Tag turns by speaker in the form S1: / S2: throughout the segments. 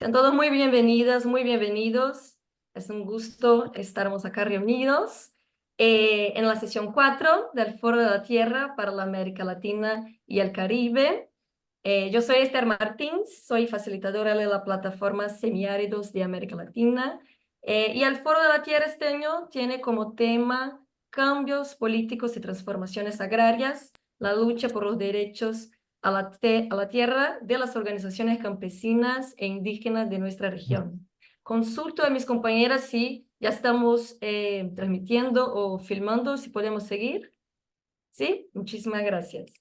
S1: Sean todos muy bienvenidas, muy bienvenidos. Es un gusto estarmos acá reunidos en la sesión 4 del Foro de la Tierra para la América Latina y el Caribe. Yo soy Esther Martins, soy facilitadora de la plataforma Semiáridos de América Latina. Y el Foro de la Tierra este año tiene como tema cambios políticos y transformaciones agrarias, la lucha por los derechos a la tierra de las organizaciones campesinas e indígenas de nuestra región. Consulto a mis compañeras si ya estamos transmitiendo o filmando, si podemos seguir. ¿Sí? Muchísimas gracias.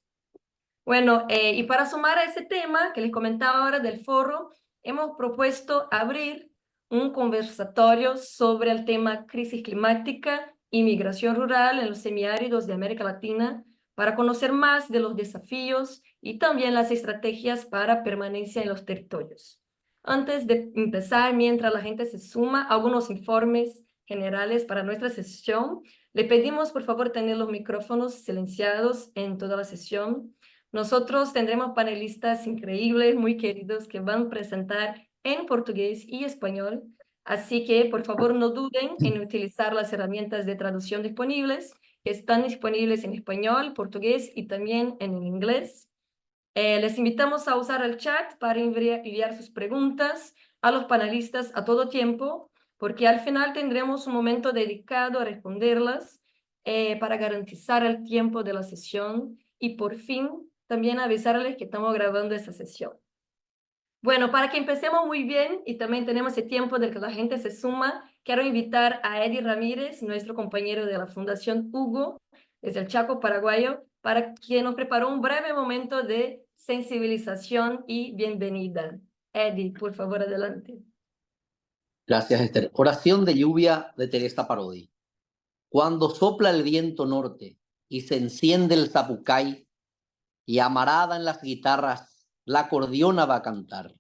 S1: Bueno, y para sumar a ese tema que les comentaba ahora del foro, hemos propuesto abrir un conversatorio sobre el tema crisis climática y migración rural en los semiáridos de América Latina para conocer más de los desafíos y también las estrategias para permanencia en los territorios. Antes de empezar, mientras la gente se suma, algunos informes generales para nuestra sesión. Le pedimos, por favor, tener los micrófonos silenciados en toda la sesión. Nosotros tendremos panelistas increíbles, muy queridos, que van a presentar en portugués y español. Así que, por favor, no duden en utilizar las herramientas de traducción disponibles, que están disponibles en español, portugués y también en inglés. Les invitamos a usar el chat para enviar sus preguntas a los panelistas a todo tiempo, porque al final tendremos un momento dedicado a responderlas para garantizar el tiempo de la sesión y por fin también avisarles que estamos grabando esta sesión. Bueno, para que empecemos muy bien y también tenemos el tiempo de que la gente se suma, quiero invitar a Eddie Ramírez, nuestro compañero de la Fundación Hugo, desde el Chaco paraguayo, para que nos preparó un breve momento de sensibilización y bienvenida. Eddie, por favor, adelante.
S2: Gracias, Esther. Oración de lluvia de Teresa Parodi. Cuando sopla el viento norte y se enciende el zapucay y amarada en las guitarras la acordeona va a cantar.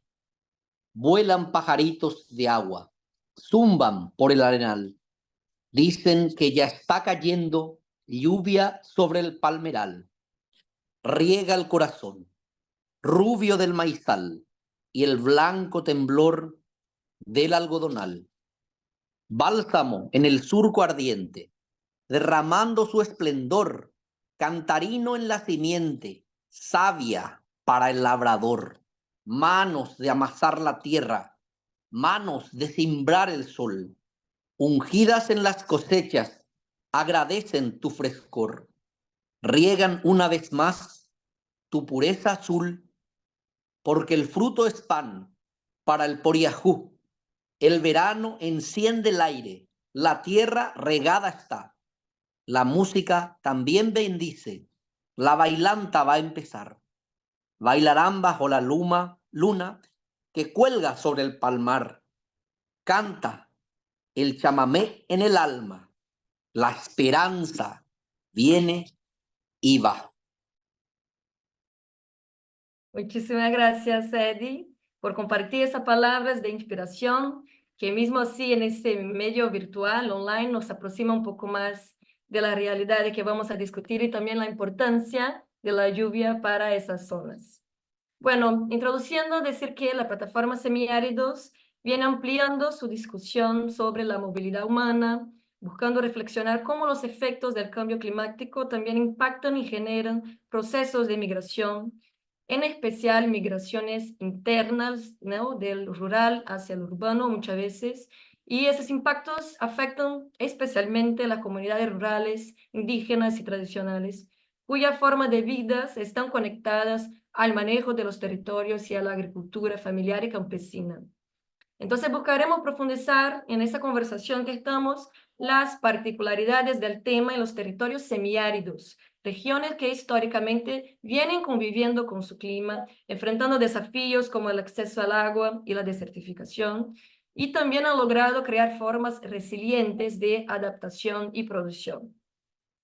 S2: Vuelan pajaritos de agua, zumban por el arenal. Dicen que ya está cayendo lluvia sobre el palmeral. Riega el corazón, rubio del maizal y el blanco temblor del algodonal. Bálsamo en el surco ardiente, derramando su esplendor, cantarino en la simiente, savia para el labrador, manos de amasar la tierra, manos de cimbrar el sol, ungidas en las cosechas, agradecen tu frescor, riegan una vez más tu pureza azul, porque el fruto es pan para el poriajú. El verano enciende el aire, la tierra regada está. La música también bendice, la bailanta va a empezar. Bailarán bajo la luna que cuelga sobre el palmar. Canta el chamamé en el alma, la esperanza viene y va.
S1: Muchísimas gracias, Eddie, por compartir esas palabras de inspiración, que mismo así en ese medio virtual, online, nos aproxima un poco más de la realidad de que vamos a discutir y también la importancia de la lluvia para esas zonas. Bueno, introduciendo, decir que la plataforma Semiáridos viene ampliando su discusión sobre la movilidad humana, buscando reflexionar cómo los efectos del cambio climático también impactan y generan procesos de migración, en especial migraciones internas, ¿no?, del rural hacia el urbano muchas veces, y esos impactos afectan especialmente a las comunidades rurales, indígenas y tradicionales, cuya forma de vida están conectadas al manejo de los territorios y a la agricultura familiar y campesina. Entonces buscaremos profundizar en esta conversación que estamos las particularidades del tema en los territorios semiáridos, regiones que históricamente vienen conviviendo con su clima, enfrentando desafíos como el acceso al agua y la desertificación, y también han logrado crear formas resilientes de adaptación y producción.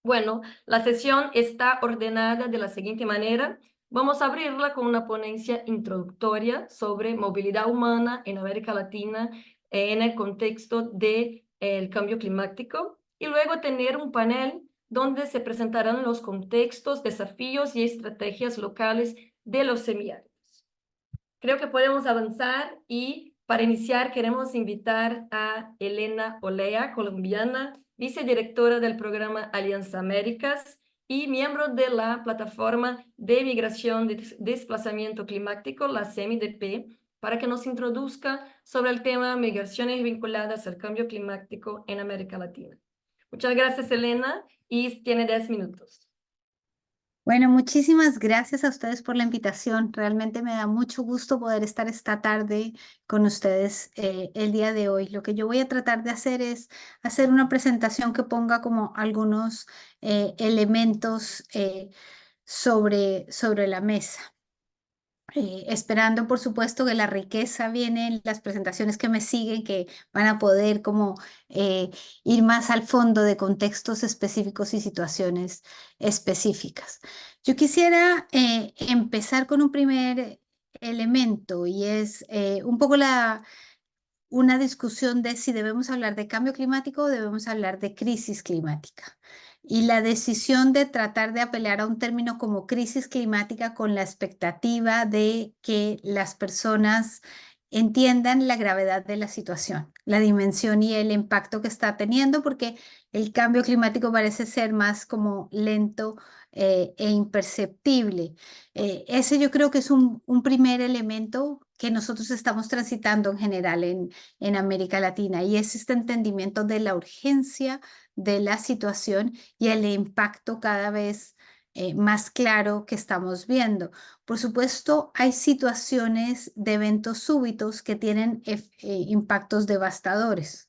S1: Bueno, la sesión está ordenada de la siguiente manera. Vamos a abrirla con una ponencia introductoria sobre movilidad humana en América Latina en el contexto del cambio climático y luego tener un panel donde se presentarán los contextos, desafíos y estrategias locales de los semiáridos. Creo que podemos avanzar y Para iniciar, queremos invitar a Elena Olea, colombiana, vicedirectora del programa Alianza Américas y miembro de la plataforma de migración de desplazamiento climático, la CEMIDP, para que nos introduzca sobre el tema migraciones vinculadas al cambio climático en América Latina. Muchas gracias, Elena, y tiene 10 minutos.
S3: Bueno, muchísimas gracias a ustedes por la invitación. Realmente me da mucho gusto poder estar esta tarde con ustedes el día de hoy. Lo que yo voy a tratar de hacer es hacer una presentación que ponga como algunos elementos sobre la mesa. Esperando, por supuesto, que la riqueza viene en las presentaciones que me siguen, que van a poder como ir más al fondo de contextos específicos y situaciones específicas. Yo quisiera empezar con un primer elemento y es un poco una discusión de si debemos hablar de cambio climático o debemos hablar de crisis climática. Y la decisión de tratar de apelar a un término como crisis climática con la expectativa de que las personas entiendan la gravedad de la situación, la dimensión y el impacto que está teniendo, porque el cambio climático parece ser más como lento e imperceptible. Ese yo creo que es un primer elemento que nosotros estamos transitando en general en América Latina, y es este entendimiento de la urgencia de la situación y el impacto cada vez más claro que estamos viendo. Por supuesto, hay situaciones de eventos súbitos que tienen impactos devastadores.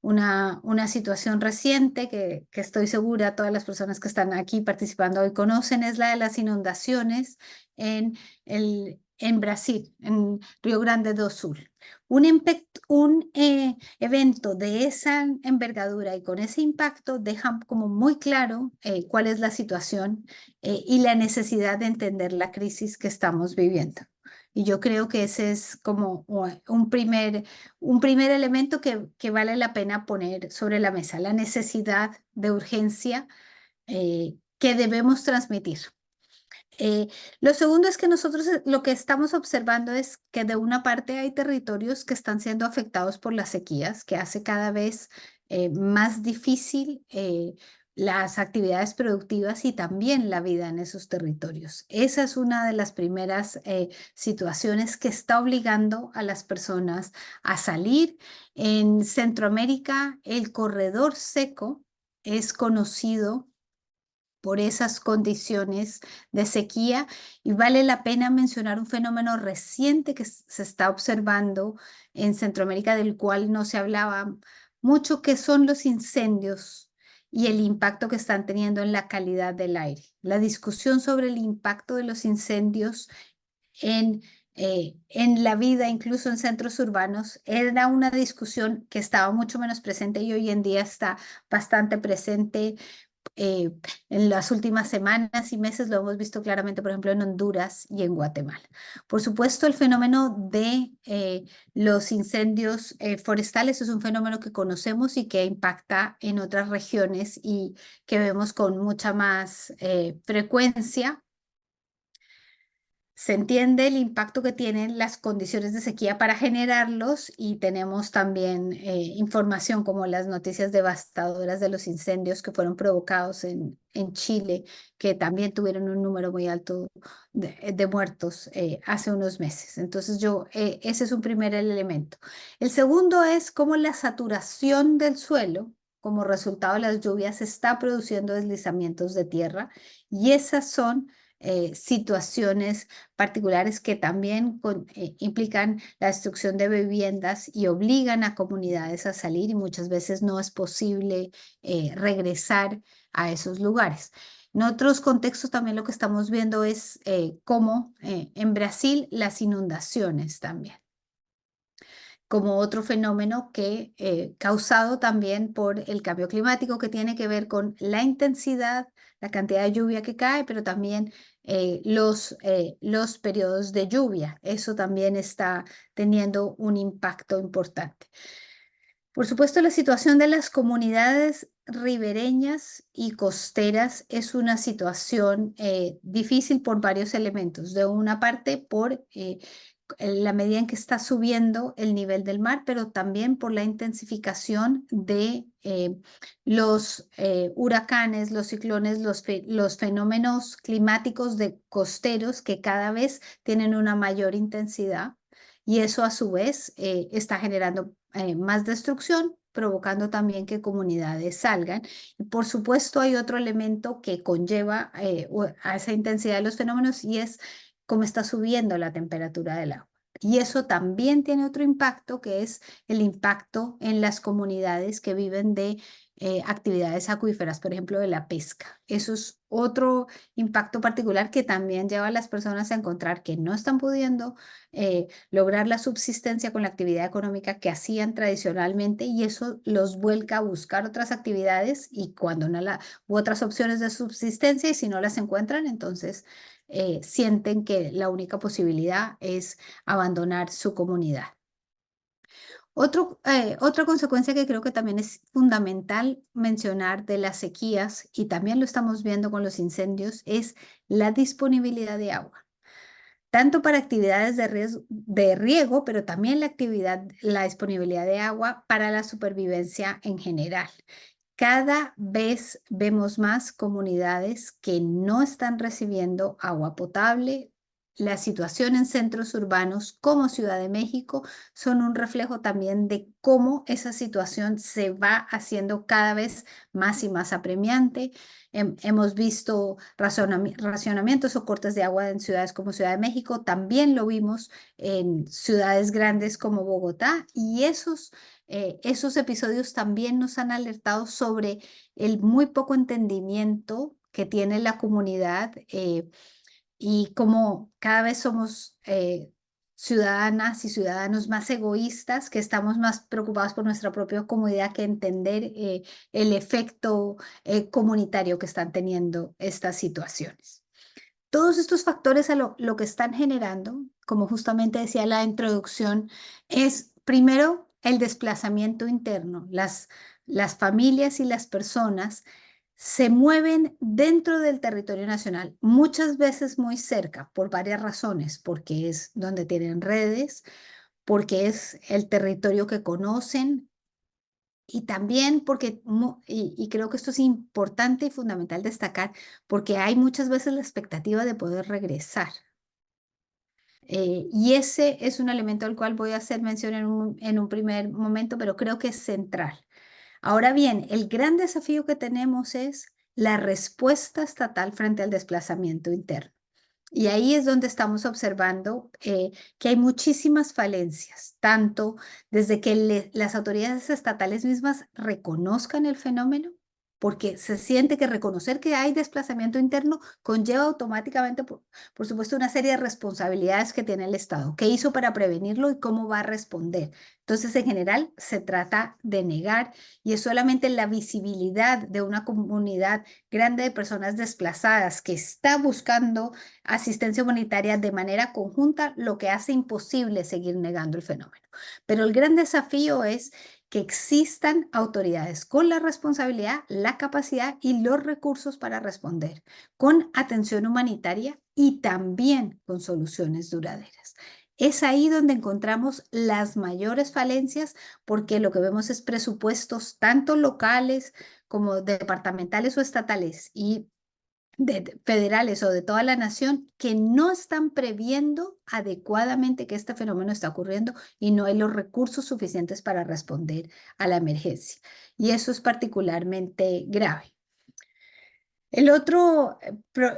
S3: Una situación reciente que estoy segura todas las personas que están aquí participando hoy conocen es la de las inundaciones en Brasil, en Río Grande do Sul. Un evento de esa envergadura y con ese impacto deja como muy claro cuál es la situación y la necesidad de entender la crisis que estamos viviendo. Y yo creo que ese es como un primer elemento que vale la pena poner sobre la mesa, la necesidad de urgencia que debemos transmitir. Lo segundo es que nosotros lo que estamos observando es que de una parte hay territorios que están siendo afectados por las sequías, que hace cada vez más difícil las actividades productivas y también la vida en esos territorios. Esa es una de las primeras situaciones que está obligando a las personas a salir. En Centroamérica, el corredor seco es conocido por esas condiciones de sequía, y vale la pena mencionar un fenómeno reciente que se está observando en Centroamérica, del cual no se hablaba mucho, que son los incendios y el impacto que están teniendo en la calidad del aire. La discusión sobre el impacto de los incendios en la vida, incluso en centros urbanos, era una discusión que estaba mucho menos presente y hoy en día está bastante presente. En las últimas semanas y meses lo hemos visto claramente, por ejemplo, en Honduras y en Guatemala. Por supuesto, el fenómeno de los incendios forestales es un fenómeno que conocemos y que impacta en otras regiones y que vemos con mucha más frecuencia. Se entiende el impacto que tienen las condiciones de sequía para generarlos, y tenemos también información como las noticias devastadoras de los incendios que fueron provocados en Chile, que también tuvieron un número muy alto de muertos hace unos meses. Entonces ese es un primer elemento. El segundo es cómo la saturación del suelo como resultado de las lluvias está produciendo deslizamientos de tierra, y esas son situaciones particulares que también implican la destrucción de viviendas y obligan a comunidades a salir, y muchas veces no es posible regresar a esos lugares. En otros contextos también lo que estamos viendo es cómo en Brasil las inundaciones también, como otro fenómeno que causado también por el cambio climático, que tiene que ver con la intensidad, la cantidad de lluvia que cae, pero también los periodos de lluvia. Eso también está teniendo un impacto importante. Por supuesto, la situación de las comunidades ribereñas y costeras es una situación difícil por varios elementos. De una parte, por en la medida en que está subiendo el nivel del mar, pero también por la intensificación de los huracanes, los ciclones, los fenómenos climáticos de costeros que cada vez tienen una mayor intensidad, y eso a su vez está generando más destrucción, provocando también que comunidades salgan. Y por supuesto hay otro elemento que conlleva a esa intensidad de los fenómenos, y es cómo está subiendo la temperatura del agua. Y eso también tiene otro impacto, que es el impacto en las comunidades que viven de actividades acuíferas, por ejemplo, de la pesca. Eso es otro impacto particular que también lleva a las personas a encontrar que no están pudiendo lograr la subsistencia con la actividad económica que hacían tradicionalmente, y eso los vuelca a buscar otras actividades y cuando no u otras opciones de subsistencia, y si no las encuentran, entonces sienten que la única posibilidad es abandonar su comunidad. Otra consecuencia que creo que también es fundamental mencionar de las sequías, y también lo estamos viendo con los incendios, es la disponibilidad de agua, tanto para actividades de riego, pero también la disponibilidad de agua para la supervivencia en general. Cada vez vemos más comunidades que no están recibiendo agua potable. La situación en centros urbanos como Ciudad de México son un reflejo también de cómo esa situación se va haciendo cada vez más y más apremiante. Hemos visto racionamientos o cortes de agua en ciudades como Ciudad de México. También lo vimos en ciudades grandes como Bogotá, y esos episodios también nos han alertado sobre el muy poco entendimiento que tiene la comunidad y cómo cada vez somos ciudadanas y ciudadanos más egoístas, que estamos más preocupados por nuestra propia comunidad que entender el efecto comunitario que están teniendo estas situaciones. Todos estos factores lo que están generando, como justamente decía la introducción, es primero el desplazamiento interno. Las familias y las personas se mueven dentro del territorio nacional, muchas veces muy cerca, por varias razones, porque es donde tienen redes, porque es el territorio que conocen, y también porque, y creo que esto es importante y fundamental destacar, porque hay muchas veces la expectativa de poder regresar. Y ese es un elemento al cual voy a hacer mención en un primer momento, pero creo que es central. Ahora bien, el gran desafío que tenemos es la respuesta estatal frente al desplazamiento interno. Y ahí es donde estamos observando que hay muchísimas falencias, tanto desde que las autoridades estatales mismas reconozcan el fenómeno, porque se siente que reconocer que hay desplazamiento interno conlleva automáticamente, por supuesto, una serie de responsabilidades que tiene el Estado. ¿Qué hizo para prevenirlo y cómo va a responder? Entonces, en general, se trata de negar, y es solamente la visibilidad de una comunidad grande de personas desplazadas que está buscando asistencia humanitaria de manera conjunta lo que hace imposible seguir negando el fenómeno. Pero el gran desafío es que existan autoridades con la responsabilidad, la capacidad y los recursos para responder con atención humanitaria y también con soluciones duraderas. Es ahí donde encontramos las mayores falencias, porque lo que vemos es presupuestos tanto locales como departamentales o estatales y federales o de toda la nación que no están previendo adecuadamente que este fenómeno está ocurriendo, y no hay los recursos suficientes para responder a la emergencia. Y eso es particularmente grave. El otro,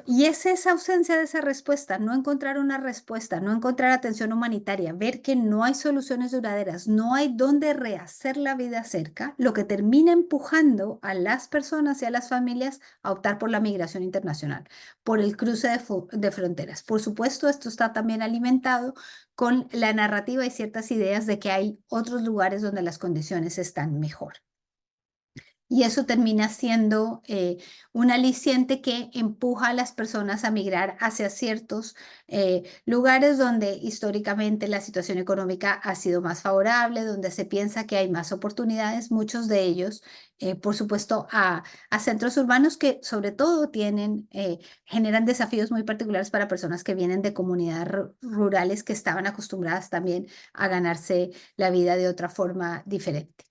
S3: y es esa ausencia de esa respuesta, no encontrar una respuesta, no encontrar atención humanitaria, ver que no hay soluciones duraderas, no hay dónde rehacer la vida cerca, lo que termina empujando a las personas y a las familias a optar por la migración internacional, por el cruce de fronteras. Por supuesto, esto está también alimentado con la narrativa y ciertas ideas de que hay otros lugares donde las condiciones están mejor. Y eso termina siendo un aliciente que empuja a las personas a migrar hacia ciertos lugares donde históricamente la situación económica ha sido más favorable, donde se piensa que hay más oportunidades, muchos de ellos, por supuesto, a centros urbanos que sobre todo generan desafíos muy particulares para personas que vienen de comunidades rurales que estaban acostumbradas también a ganarse la vida de otra forma diferente.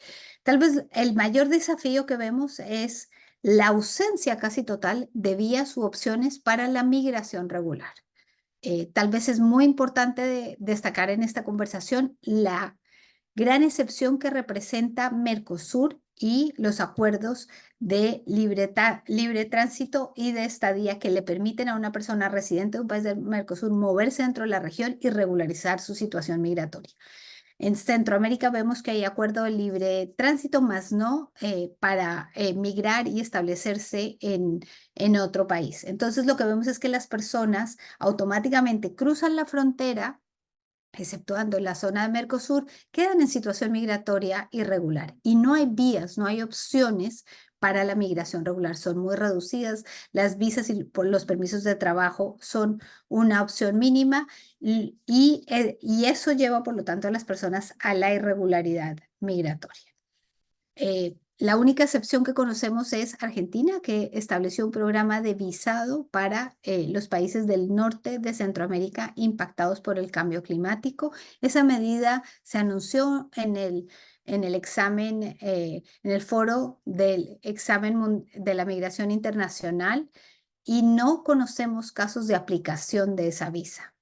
S3: Tal vez el mayor desafío que vemos es la ausencia casi total de vías u opciones para la migración regular. Tal vez es muy importante destacar en esta conversación la gran excepción que representa Mercosur y los acuerdos de libre tránsito y de estadía que le permiten a una persona residente de un país del Mercosur moverse dentro de la región y regularizar su situación migratoria. En Centroamérica vemos que hay acuerdo de libre tránsito, más no para migrar y establecerse en otro país. Entonces lo que vemos es que las personas automáticamente cruzan la frontera, exceptuando la zona de Mercosur, quedan en situación migratoria irregular y no hay vías, no hay opciones para la migración regular. Son muy reducidas, las visas y los permisos de trabajo son una opción mínima y eso lleva, por lo tanto, a las personas a la irregularidad migratoria. La única excepción que conocemos es Argentina, que estableció un programa de visado para los países del norte de Centroamérica impactados por el cambio climático. Esa medida se anunció en el examen, en el foro del examen de la migración internacional y no conocemos casos de aplicación de esa visa.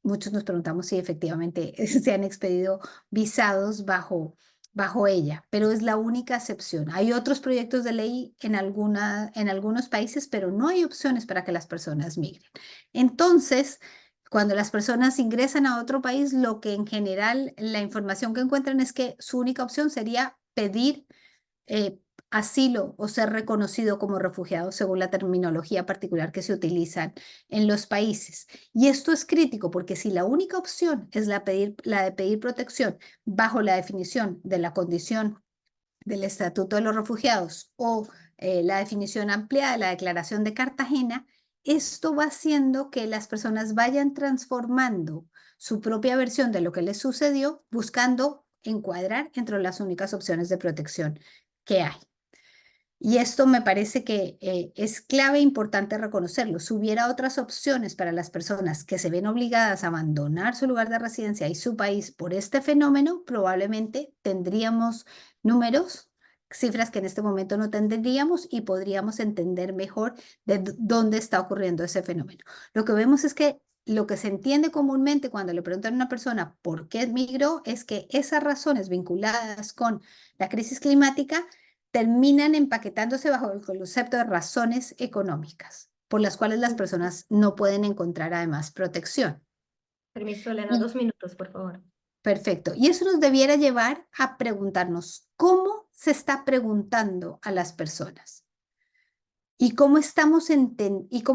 S3: Muchos nos preguntamos si efectivamente se han expedido visados bajo ella, pero es la única excepción. Hay otros proyectos de ley en algunos países, pero no hay opciones para que las personas migren. Entonces, cuando las personas ingresan a otro país, lo que en general la información que encuentran es que su única opción sería pedir asilo o ser reconocido como refugiado según la terminología particular que se utiliza en los países. Y esto es crítico porque si la única opción es la de pedir protección bajo la definición de la condición del Estatuto de los Refugiados o la definición ampliada de la Declaración de Cartagena, esto va haciendo que las personas vayan transformando su propia versión de lo que les sucedió, buscando encuadrar entre las únicas opciones de protección que hay. Y esto me parece que es clave e importante reconocerlo. Si hubiera otras opciones para las personas que se ven obligadas a abandonar su lugar de residencia y su país por este fenómeno, probablemente tendríamos números, cifras que en este momento no tendríamos y podríamos entender mejor de dónde está ocurriendo ese fenómeno. Lo que vemos es que lo que se entiende comúnmente cuando le preguntan a una persona por qué migró es que esas razones vinculadas con la crisis climática terminan empaquetándose bajo el concepto de razones económicas, por las cuales las personas no pueden encontrar además protección.
S1: Permiso, Elena, 2 minutos, por favor.
S3: Perfecto. Y eso nos debiera llevar a preguntarnos cómo se está preguntando a las personas y cómo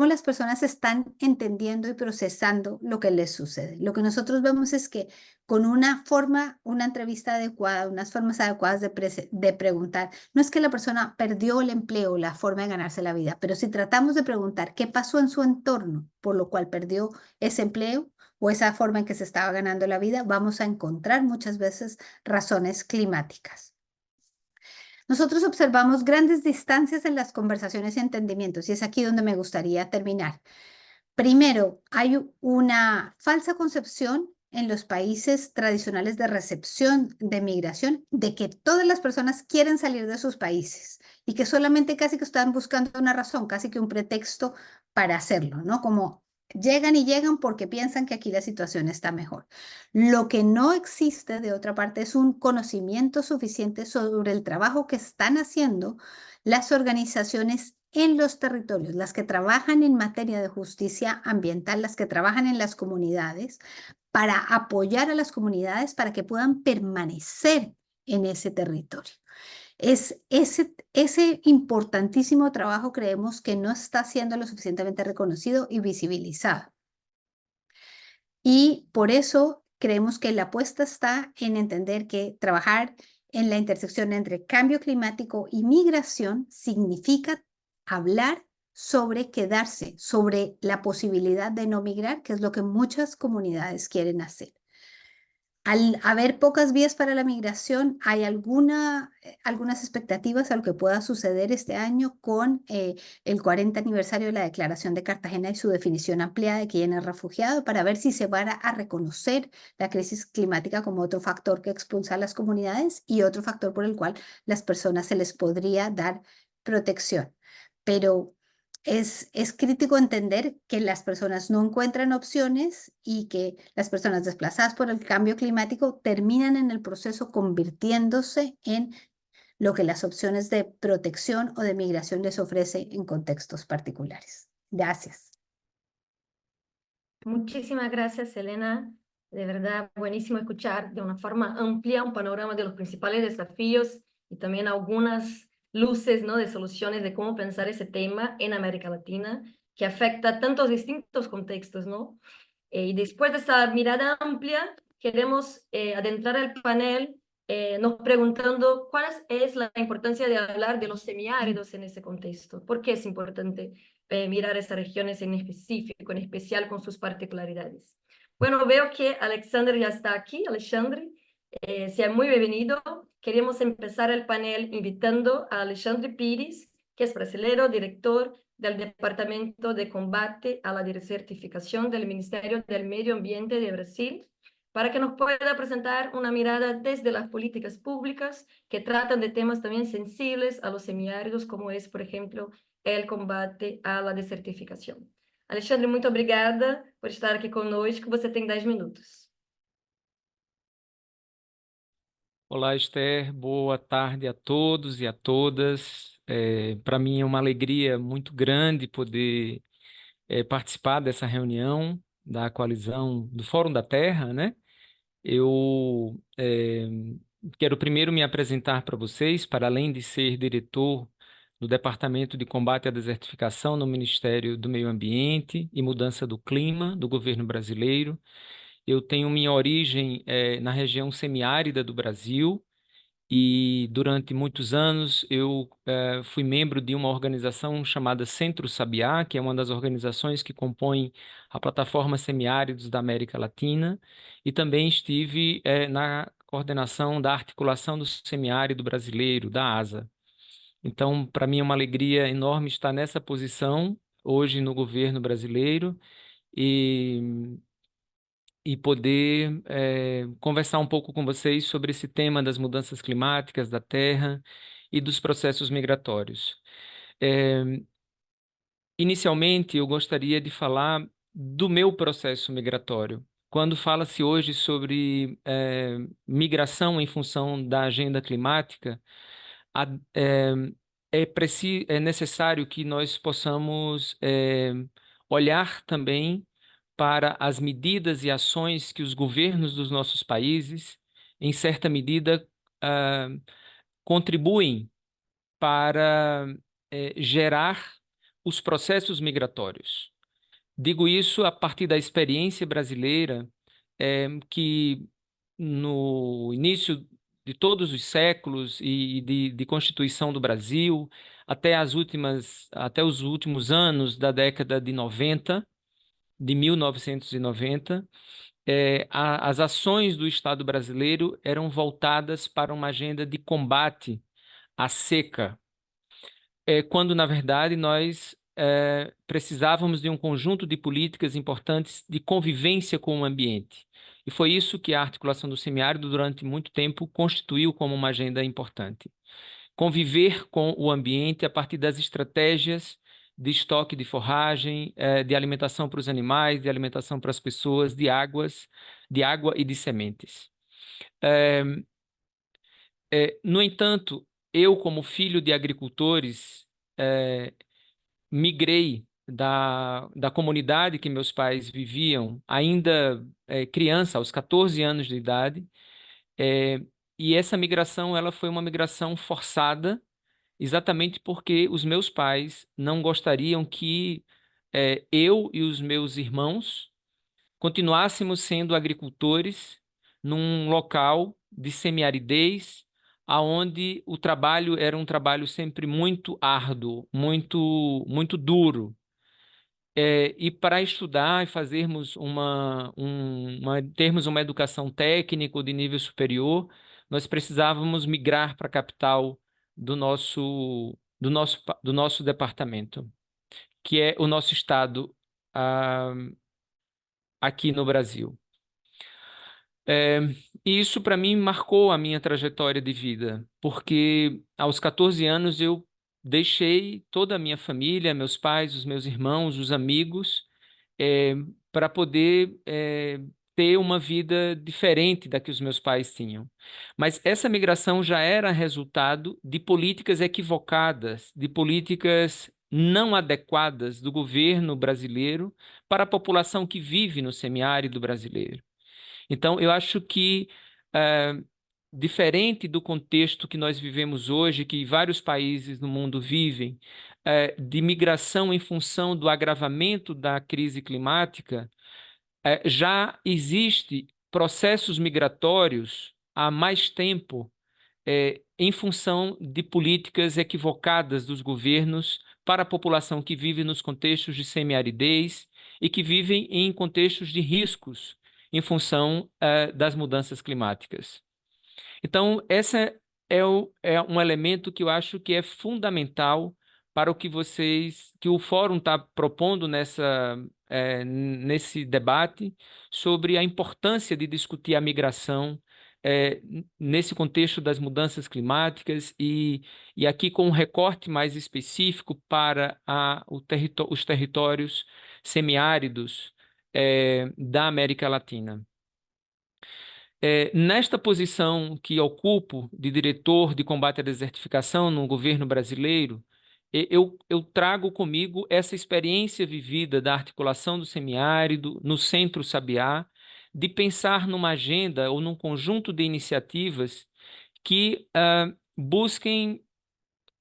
S3: las personas están entendiendo y procesando lo que les sucede. Lo que nosotros vemos es que con una entrevista adecuada, unas formas adecuadas de preguntar, no es que la persona perdió el empleo, la forma de ganarse la vida, pero si tratamos de preguntar qué pasó en su entorno por lo cual perdió ese empleo o esa forma en que se estaba ganando la vida, vamos a encontrar muchas veces razones climáticas. Nosotros observamos grandes distancias en las conversaciones y entendimientos, y es aquí donde me gustaría terminar. Primero, hay una falsa concepción en los países tradicionales de recepción de migración de que todas las personas quieren salir de sus países y que solamente casi que están buscando una razón, casi que un pretexto para hacerlo, ¿no? Como llegan y llegan porque piensan que aquí la situación está mejor. Lo que no existe, de otra parte, es un conocimiento suficiente sobre el trabajo que están haciendo las organizaciones en los territorios, las que trabajan en materia de justicia ambiental, las que trabajan en las comunidades, para apoyar a las comunidades para que puedan permanecer en ese territorio. Es ese importantísimo trabajo, creemos que no está siendo lo suficientemente reconocido y visibilizado. Y por eso creemos que la apuesta está en entender que trabajar en la intersección entre cambio climático y migración significa hablar sobre quedarse, sobre la posibilidad de no migrar, que es lo que muchas comunidades quieren hacer. Al haber pocas vías para la migración, hay algunas expectativas a lo que pueda suceder este año con el 40 aniversario de la Declaración de Cartagena y su definición ampliada de quién es refugiado, para ver si se va a reconocer la crisis climática como otro factor que expulsa a las comunidades y otro factor por el cual las personas se les podría dar protección. Pero es crítico entender que las personas no encuentran opciones y que las personas desplazadas por el cambio climático terminan en el proceso convirtiéndose en lo que las opciones de protección o de migración les ofrece en contextos particulares. Gracias.
S1: Muchísimas gracias, Elena. De verdad, buenísimo escuchar de una forma amplia un panorama de los principales desafíos y también algunas luces, ¿no?, de soluciones de cómo pensar ese tema en América Latina, que afecta a tantos distintos contextos, ¿no? Y después de esa mirada amplia, queremos adentrar el panel nos preguntando cuál es la importancia de hablar de los semiáridos en ese contexto. ¿Por qué es importante mirar estas regiones en específico, en especial con sus particularidades? Bueno, veo que Alexandre ya está aquí. Alexandre, sea muy bienvenido. Queremos empezar el panel invitando a Alexandre Pires, que es brasileño, director del Departamento de Combate a la Desertificación del Ministerio del Medio Ambiente de Brasil, para que nos pueda presentar una mirada desde las políticas públicas que tratan de temas también sensibles a los semiáridos, como es, por ejemplo, el combate a la desertificação. Alexandre, muito obrigada por estar aqui conosco. Você tem 10 minutos.
S4: Olá, Esther. Boa tarde a todos e a todas. Para mim é uma alegria muito grande poder participar dessa reunião da coalizão do Fórum da Terra, né? Eu quero primeiro me apresentar para vocês, para além de ser diretor do Departamento de Combate à Desertificação no Ministério do Meio Ambiente e Mudança do Clima do governo brasileiro. Eu tenho minha origem na região semiárida do Brasil e durante muitos anos eu fui membro de uma organização chamada Centro Sabiá, que é uma das organizações que compõem a Plataforma Semiáridos da América Latina, e também estive na coordenação da Articulação do Semiárido Brasileiro, da ASA. Então, para mim é uma alegria enorme estar nessa posição hoje no governo brasileiro e poder conversar um pouco com vocês sobre esse tema das mudanças climáticas, da Terra e dos processos migratórios. Inicialmente, eu gostaria de falar do meu processo migratório. Quando fala-se hoje sobre migração em função da agenda climática, é necessário que nós possamos olhar também para as medidas e ações que os governos dos nossos países, em certa medida, contribuem para gerar os processos migratórios. Digo isso a partir da experiência brasileira, que no início de todos os séculos e de constituição do Brasil, até os últimos anos da década de 1990, as ações do Estado brasileiro eram voltadas para uma agenda de combate à seca, quando, na verdade, nós precisávamos de um conjunto de políticas importantes de convivência com o ambiente. E foi isso que a articulação do semiárido, durante muito tempo, constituiu como uma agenda importante. Conviver com o ambiente a partir das estratégias de estoque de forragem, de alimentação para os animais, de alimentação para as pessoas, de água e de sementes. No entanto, eu, como filho de agricultores, migrei da comunidade que meus pais viviam, ainda criança, aos 14 anos de idade, e essa migração ela foi uma migração forçada, exatamente porque os meus pais não gostariam que eu e os meus irmãos continuássemos sendo agricultores num local de semiaridez, aonde o trabalho era um trabalho sempre muito árduo, muito duro. E para estudar e termos uma educação técnica de nível superior, nós precisávamos migrar para a capital do nosso departamento, que é o nosso estado, aqui no Brasil. E isso, para mim, marcou a minha trajetória de vida, porque aos 14 anos eu deixei toda a minha família, meus pais, os meus irmãos, os amigos, para poder ter uma vida diferente da que os meus pais tinham. Mas essa migração já era resultado de políticas equivocadas, de políticas não adequadas do governo brasileiro para a população que vive no semiárido brasileiro. Então, eu acho que, diferente do contexto que nós vivemos hoje, que vários países no mundo vivem, de migração em função do agravamento da crise climática, já existe processos migratórios há mais tempo, em função de políticas equivocadas dos governos para a população que vive nos contextos de semiaridez e que vivem em contextos de riscos em função das mudanças climáticas. Então, esse é um elemento que eu acho que é fundamental para o que o Fórum está propondo nesse debate sobre a importância de discutir a migração nesse contexto das mudanças climáticas e aqui com um recorte mais específico para os territórios semiáridos da América Latina. Nesta posição que ocupo de diretor de combate à desertificação no governo brasileiro, eu trago comigo essa experiência vivida da articulação do semiárido no Centro Sabiá, de pensar numa agenda ou num conjunto de iniciativas que busquem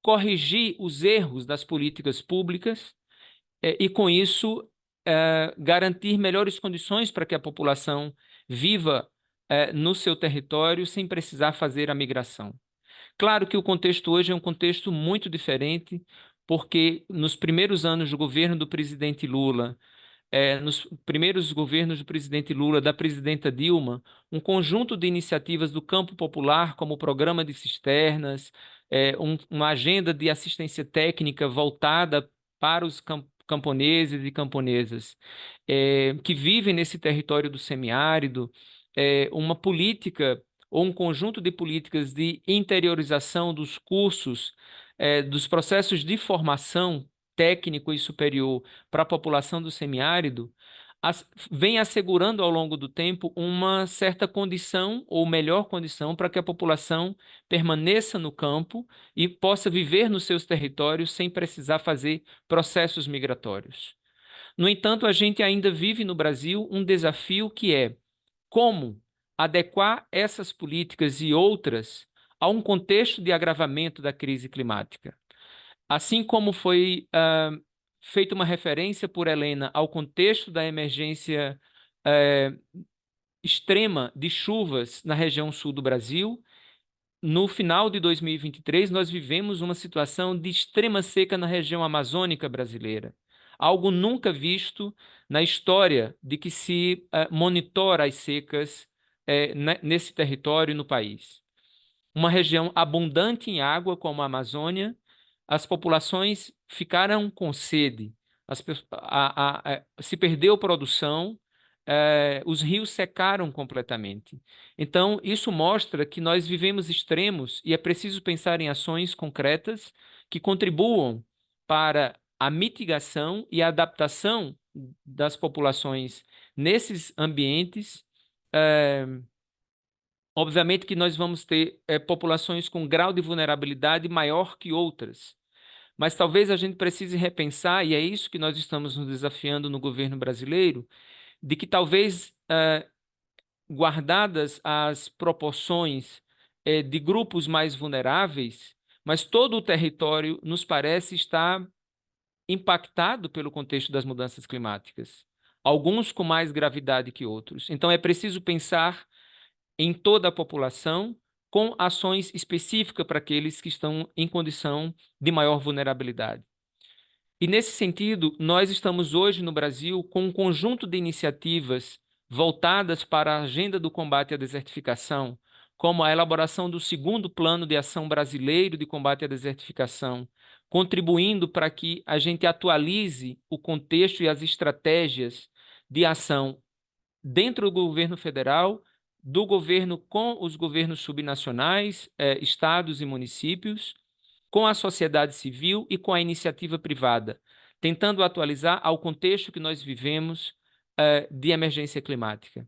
S4: corrigir os erros das políticas públicas e, com isso, garantir melhores condições para que a população viva no seu território sem precisar fazer a migração. Claro que o contexto hoje é um contexto muito diferente, porque nos primeiros anos do governo do presidente Lula, nos primeiros governos do presidente Lula, da presidenta Dilma, um conjunto de iniciativas do campo popular, como o programa de cisternas, uma agenda de assistência técnica voltada para os camponeses e camponesas que vivem nesse território do semiárido, uma política ou um conjunto de políticas de interiorização dos cursos, dos processos de formação técnico e superior para a população do semiárido, vem assegurando ao longo do tempo uma certa condição ou melhor condição para que a população permaneça no campo e possa viver nos seus territórios sem precisar fazer processos migratórios. No entanto, a gente ainda vive no Brasil um desafio que é como adequar essas políticas e outras a um contexto de agravamento da crise climática. Assim como foi feita uma referência por Helena ao contexto da emergência extrema de chuvas na região sul do Brasil, no final de 2023, nós vivemos uma situação de extrema seca na região amazônica brasileira. Algo nunca visto na história de que se monitora as secas nesse território e no país. Uma região abundante em água, como a Amazônia, as populações ficaram com sede, se perdeu produção, os rios secaram completamente. Então, isso mostra que nós vivemos extremos e é preciso pensar em ações concretas que contribuam para a mitigação e a adaptação das populações nesses ambientes. Obviamente que nós vamos ter populações com grau de vulnerabilidade maior que outras, mas talvez a gente precise repensar, e é isso que nós estamos nos desafiando no governo brasileiro, de que talvez, guardadas as proporções de grupos mais vulneráveis, mas todo o território nos parece estar impactado pelo contexto das mudanças climáticas, alguns com mais gravidade que outros. Então é preciso pensar em toda a população com ações específicas para aqueles que estão em condição de maior vulnerabilidade. E, nesse sentido, nós estamos hoje no Brasil com um conjunto de iniciativas voltadas para a agenda do combate à desertificação, como a elaboração do segundo Plano de Ação Brasileiro de Combate à Desertificação, contribuindo para que a gente atualize o contexto e as estratégias de ação dentro do governo federal, do governo com os governos subnacionais, estados e municípios, com a sociedade civil e com a iniciativa privada, tentando atualizar ao contexto que nós vivemos de emergência climática.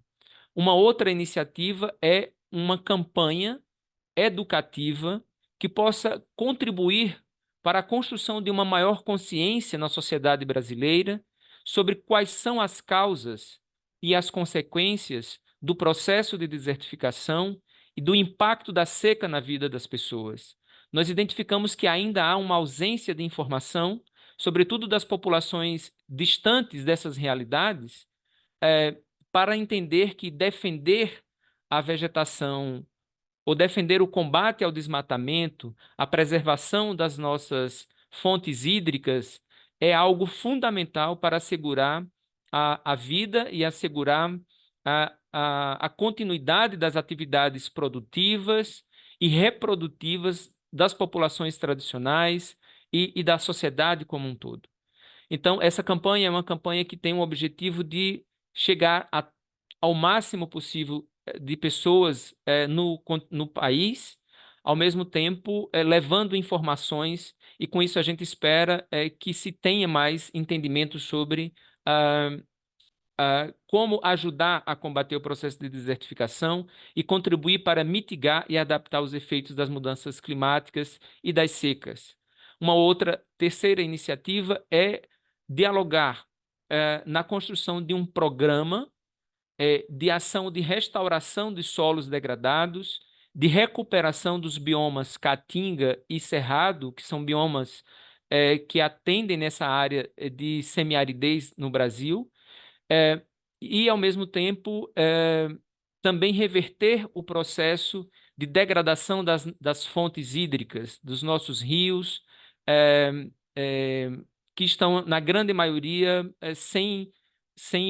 S4: Uma outra iniciativa é uma campanha educativa que possa contribuir para a construção de uma maior consciência na sociedade brasileira sobre quais são as causas e as consequências do processo de desertificação e do impacto da seca na vida das pessoas. Nós identificamos que ainda há uma ausência de informação, sobretudo das populações distantes dessas realidades, para entender que defender a vegetação ou defender o combate ao desmatamento, a preservação das nossas fontes hídricas, é algo fundamental para assegurar a vida e assegurar a continuidade das atividades produtivas e reprodutivas das populações tradicionais e da sociedade como um todo. Então, essa campanha é uma campanha que tem o objetivo de chegar ao máximo possível de pessoas no país, ao mesmo tempo levando informações, e com isso a gente espera que se tenha mais entendimento sobre como ajudar a combater o processo de desertificação e contribuir para mitigar e adaptar os efeitos das mudanças climáticas e das secas. Uma outra terceira iniciativa é dialogar na construção de um programa de ação de restauração de solos degradados, de recuperação dos biomas Caatinga e Cerrado, que são biomas que atendem nessa área de semiaridez no Brasil, e, ao mesmo tempo, também reverter o processo de degradação das fontes hídricas, dos nossos rios, que estão, na grande maioria, sem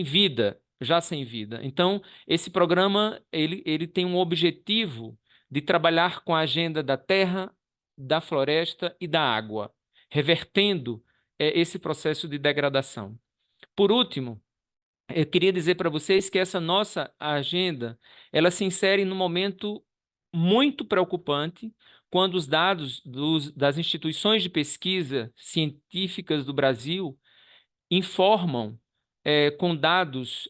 S4: vida, já sem vida. Então, esse programa ele tem um objetivo de trabalhar com a agenda da terra, da floresta e da água, revertendo esse processo de degradação. Por último, eu queria dizer para vocês que essa nossa agenda, ela se insere num momento muito preocupante, quando os dados das instituições de pesquisa científicas do Brasil informam, com dados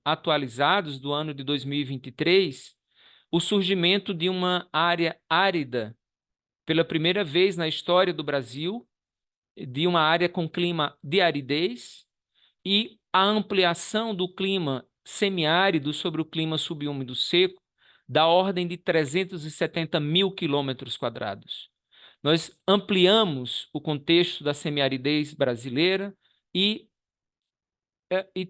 S4: atualizados do ano de 2023, o surgimento de uma área árida, pela primeira vez na história do Brasil, de uma área com clima de aridez, e a ampliação do clima semiárido sobre o clima subúmido seco, da ordem de 370 mil quilômetros quadrados. Nós ampliamos o contexto da semiaridez brasileira e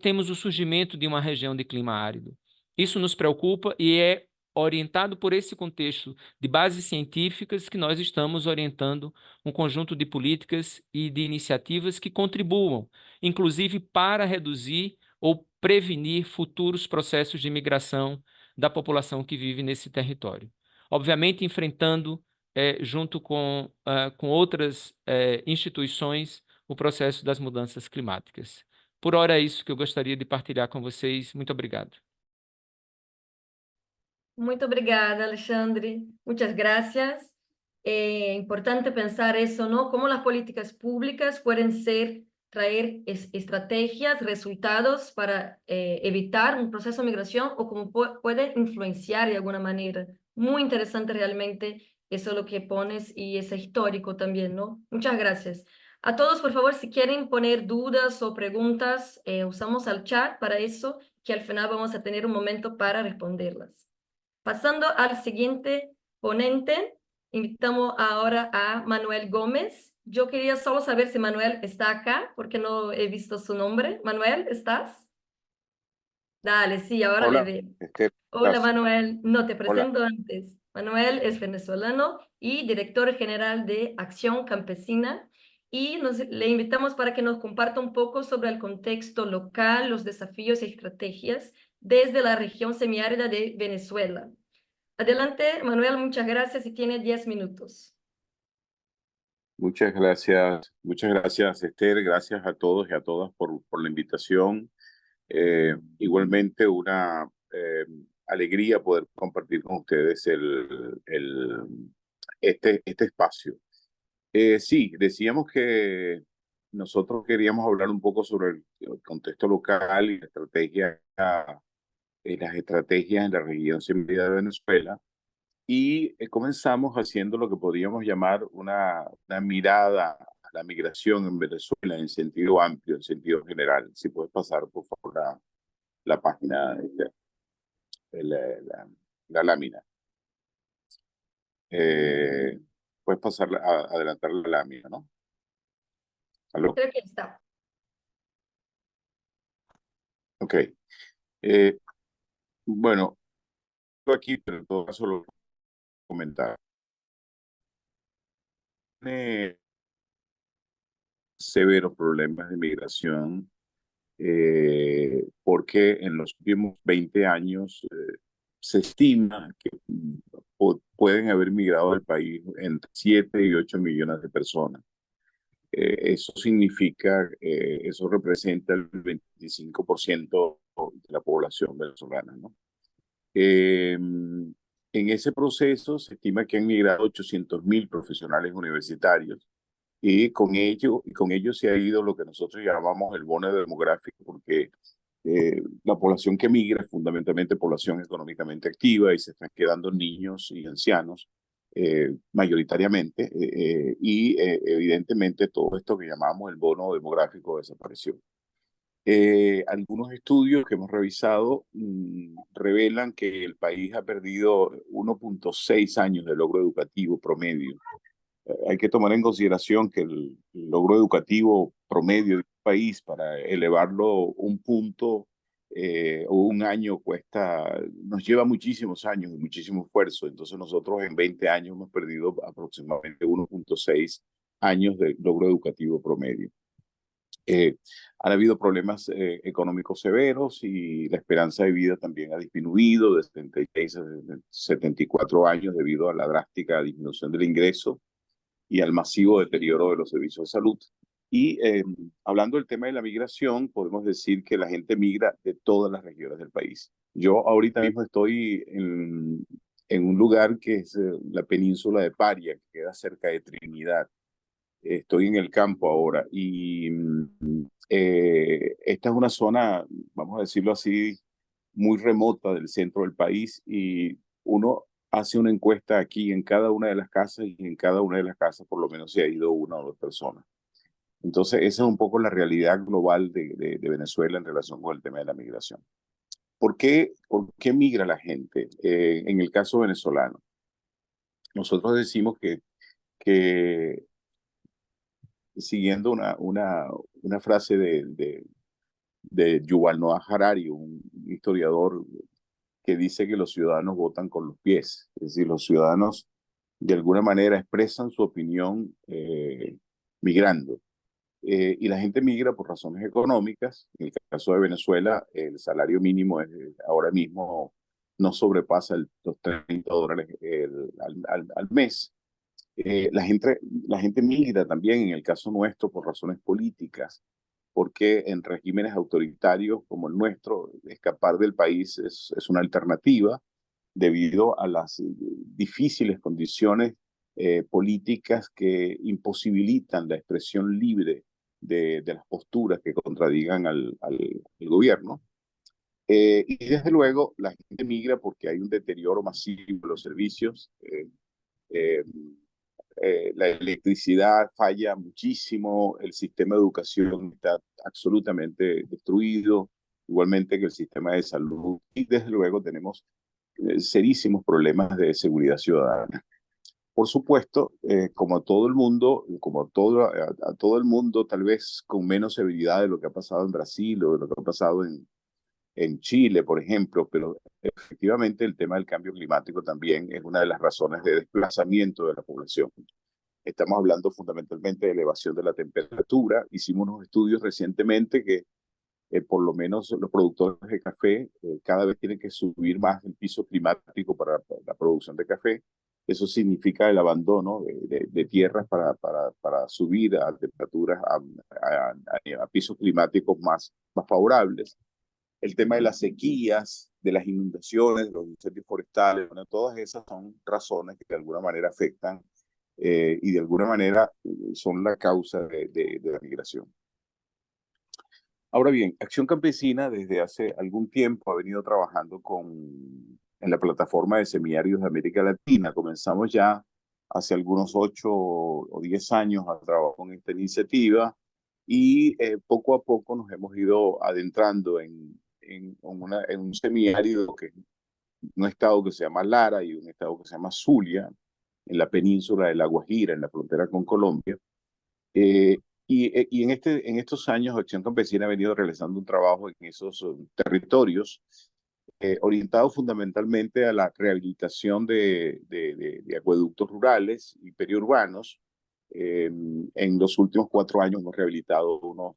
S4: temos o surgimento de uma região de clima árido. Isso nos preocupa e é orientado por esse contexto de bases científicas que nós estamos orientando um conjunto de políticas e de iniciativas que contribuam, inclusive para reduzir ou prevenir futuros processos de migração da população que vive nesse território. Obviamente, enfrentando, junto com outras instituições, o processo das mudanças climáticas. Por hora é isso que eu gostaria de partilhar com vocês. Muito obrigado.
S1: Muito obrigada, Alexandre. Muchas gracias. Importante pensar eso, ¿no? Cómo las políticas públicas pueden traer estrategias, resultados para evitar un proceso de migración o cómo puede influenciar de alguna manera. Muy interesante realmente eso lo que pones y es histórico también, ¿no? Muchas gracias. A todos, por favor, si quieren poner dudas o preguntas, usamos el chat para eso, que al final vamos a tener un momento para responderlas. Pasando al siguiente ponente, invitamos ahora a Manuel Gómez. Yo quería solo saber si Manuel está acá, porque no he visto su nombre. Manuel, ¿estás? Dale, sí, ahora le
S5: Hola,
S1: veo.
S5: Esther, ¿cómo
S1: Hola,
S5: estás?
S1: Manuel. No, te
S5: Hola.
S1: presento antes. Manuel es venezolano y director general de Acción Campesina y le invitamos para que nos comparta un poco sobre el contexto local, los desafíos y estrategias desde la región semiárida de Venezuela. Adelante, Manuel, muchas gracias y tiene 10 minutos.
S5: Muchas gracias Esther, gracias a todos y a todas por la invitación. Igualmente una alegría poder compartir con ustedes este espacio. Sí, decíamos que nosotros queríamos hablar un poco sobre el contexto local y las estrategias en la región semiárida de Venezuela. Y comenzamos haciendo lo que podríamos llamar una mirada a la migración en Venezuela en sentido amplio, en sentido general. Si puedes pasar, por favor, la página, la lámina. Puedes pasar, adelantar la lámina, ¿no? ¿Aló?
S1: Creo que está.
S5: Ok. Bueno, aquí, pero en todo caso lo comentar. Severos problemas de migración porque en los últimos 20 años se estima que pueden haber migrado al país entre 7 y 8 millones de personas. Eso significa, eso representa el 25% de la población venezolana, ¿no? En ese proceso se estima que han migrado 800.000 profesionales universitarios y con ello se ha ido lo que nosotros llamamos el bono demográfico, porque la población que migra es fundamentalmente población económicamente activa y se están quedando niños y ancianos mayoritariamente y evidentemente todo esto que llamamos el bono demográfico desapareció. Algunos estudios que hemos revisado revelan que el país ha perdido 1.6 años de logro educativo promedio. Hay que tomar en consideración que el logro educativo promedio del país, para elevarlo un punto o un año, nos lleva muchísimos años y muchísimo esfuerzo. Entonces nosotros en 20 años hemos perdido aproximadamente 1.6 años de logro educativo promedio. Han habido problemas económicos severos y la esperanza de vida también ha disminuido de 76 a 74 años debido a la drástica disminución del ingreso y al masivo deterioro de los servicios de salud. Y hablando del tema de la migración, podemos decir que la gente migra de todas las regiones del país. Yo ahorita mismo estoy en un lugar que es la península de Paria, que queda cerca de Trinidad. Estoy en el campo ahora y esta es una zona, vamos a decirlo así, muy remota del centro del país y uno hace una encuesta aquí en cada una de las casas y en cada una de las casas por lo menos se ha ido una o dos personas. Entonces esa es un poco la realidad global de Venezuela en relación con el tema de la migración. ¿Por qué migra la gente? En el caso venezolano, nosotros decimos que siguiendo una frase de Yuval Noah Harari, un historiador que dice que los ciudadanos votan con los pies, es decir, los ciudadanos de alguna manera expresan su opinión migrando. Y la gente migra por razones económicas. En el caso de Venezuela, el salario mínimo ahora mismo no sobrepasa los $30 al mes. La gente migra también, en el caso nuestro, por razones políticas, porque en regímenes autoritarios como el nuestro, escapar del país es una alternativa debido a las difíciles condiciones políticas que imposibilitan la expresión libre de las posturas que contradigan al gobierno. Y desde luego la gente migra porque hay un deterioro masivo de los servicios. La electricidad falla muchísimo, el sistema de educación está absolutamente destruido, igualmente que el sistema de salud, y desde luego tenemos serísimos problemas de seguridad ciudadana. Por supuesto, como a todo el mundo, a todo el mundo, tal vez con menos severidad de lo que ha pasado en Brasil o de lo que ha pasado en en Chile, por ejemplo, pero efectivamente el tema del cambio climático también es una de las razones de desplazamiento de la población. Estamos hablando fundamentalmente de elevación de la temperatura. Hicimos unos estudios recientemente que por lo menos los productores de café cada vez tienen que subir más el piso climático para la producción de café. Eso significa el abandono de tierras para subir a temperaturas, a pisos climáticos más favorables. El tema de las sequías, de las inundaciones, de los incendios forestales, bueno, todas esas son razones que de alguna manera afectan y de alguna manera son la causa de la migración. Ahora bien, Acción Campesina desde hace algún tiempo ha venido trabajando en la plataforma de semiáridos de América Latina. Comenzamos ya hace algunos 8 o 10 años a trabajar con esta iniciativa y poco a poco nos hemos ido adentrando en un semiárido, que es un estado que se llama Lara y un estado que se llama Zulia, en la península de La Guajira, en la frontera con Colombia. Y en estos años Acción Campesina ha venido realizando un trabajo en esos territorios orientado fundamentalmente a la rehabilitación de acueductos rurales y periurbanos. En los últimos 4 años hemos rehabilitado unos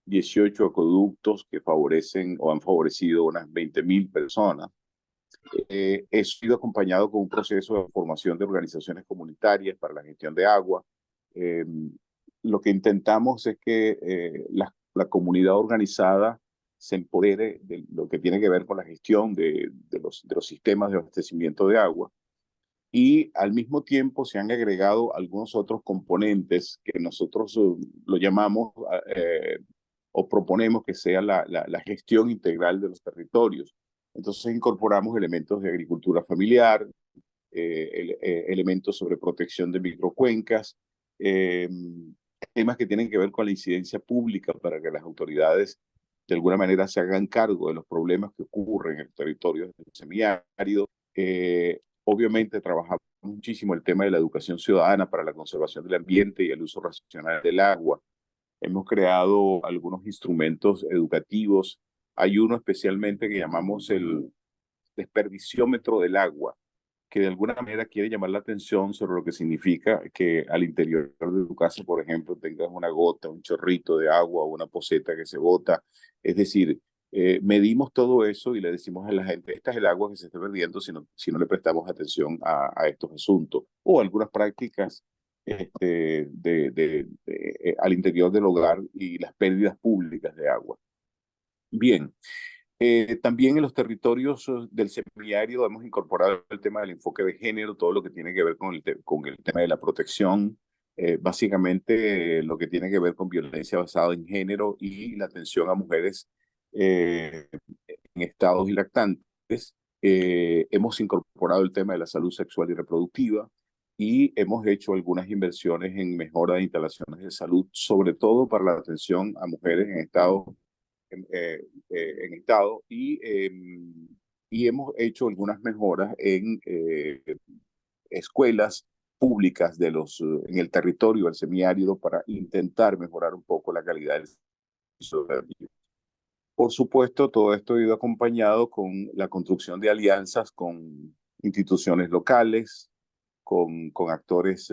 S5: 18 acueductos que favorecen o han favorecido unas 20.000 personas. Eso ha sido acompañado con un proceso de formación de organizaciones comunitarias para la gestión de agua. Lo que intentamos es que la comunidad organizada se empodere de lo que tiene que ver con la gestión de los sistemas de abastecimiento de agua, y al mismo tiempo se han agregado algunos otros componentes que nosotros lo llamamos o proponemos que sea la gestión integral de los territorios. Entonces incorporamos elementos de agricultura familiar, elementos sobre protección de microcuencas, temas que tienen que ver con la incidencia pública para que las autoridades de alguna manera se hagan cargo de los problemas que ocurren en el territorio del semiárido. Obviamente trabajamos muchísimo el tema de la educación ciudadana para la conservación del ambiente y el uso racional del agua. Hemos creado algunos instrumentos educativos. Hay uno especialmente que llamamos el desperdiciómetro del agua, que de alguna manera quiere llamar la atención sobre lo que significa que al interior de tu casa, por ejemplo, tengas una gota, un chorrito de agua o una poceta que se bota. Es decir, medimos todo eso y le decimos a la gente, esta es el agua que se está perdiendo si no le prestamos atención a estos asuntos. O algunas prácticas al interior del hogar y las pérdidas públicas de agua. Bien. También en los territorios del semiárido hemos incorporado el tema del enfoque de género, todo lo que tiene que ver con el tema de la protección, básicamente lo que tiene que ver con violencia basada en género y la atención a mujeres en estados y lactantes. Hemos incorporado el tema de la salud sexual y reproductiva y hemos hecho algunas inversiones en mejora de instalaciones de salud, sobre todo para la atención a mujeres en estado y hemos hecho algunas mejoras en escuelas públicas en el territorio del semiárido para intentar mejorar un poco la calidad del servicio educativo. Por supuesto, todo esto ha ido acompañado con la construcción de alianzas con instituciones locales, con actores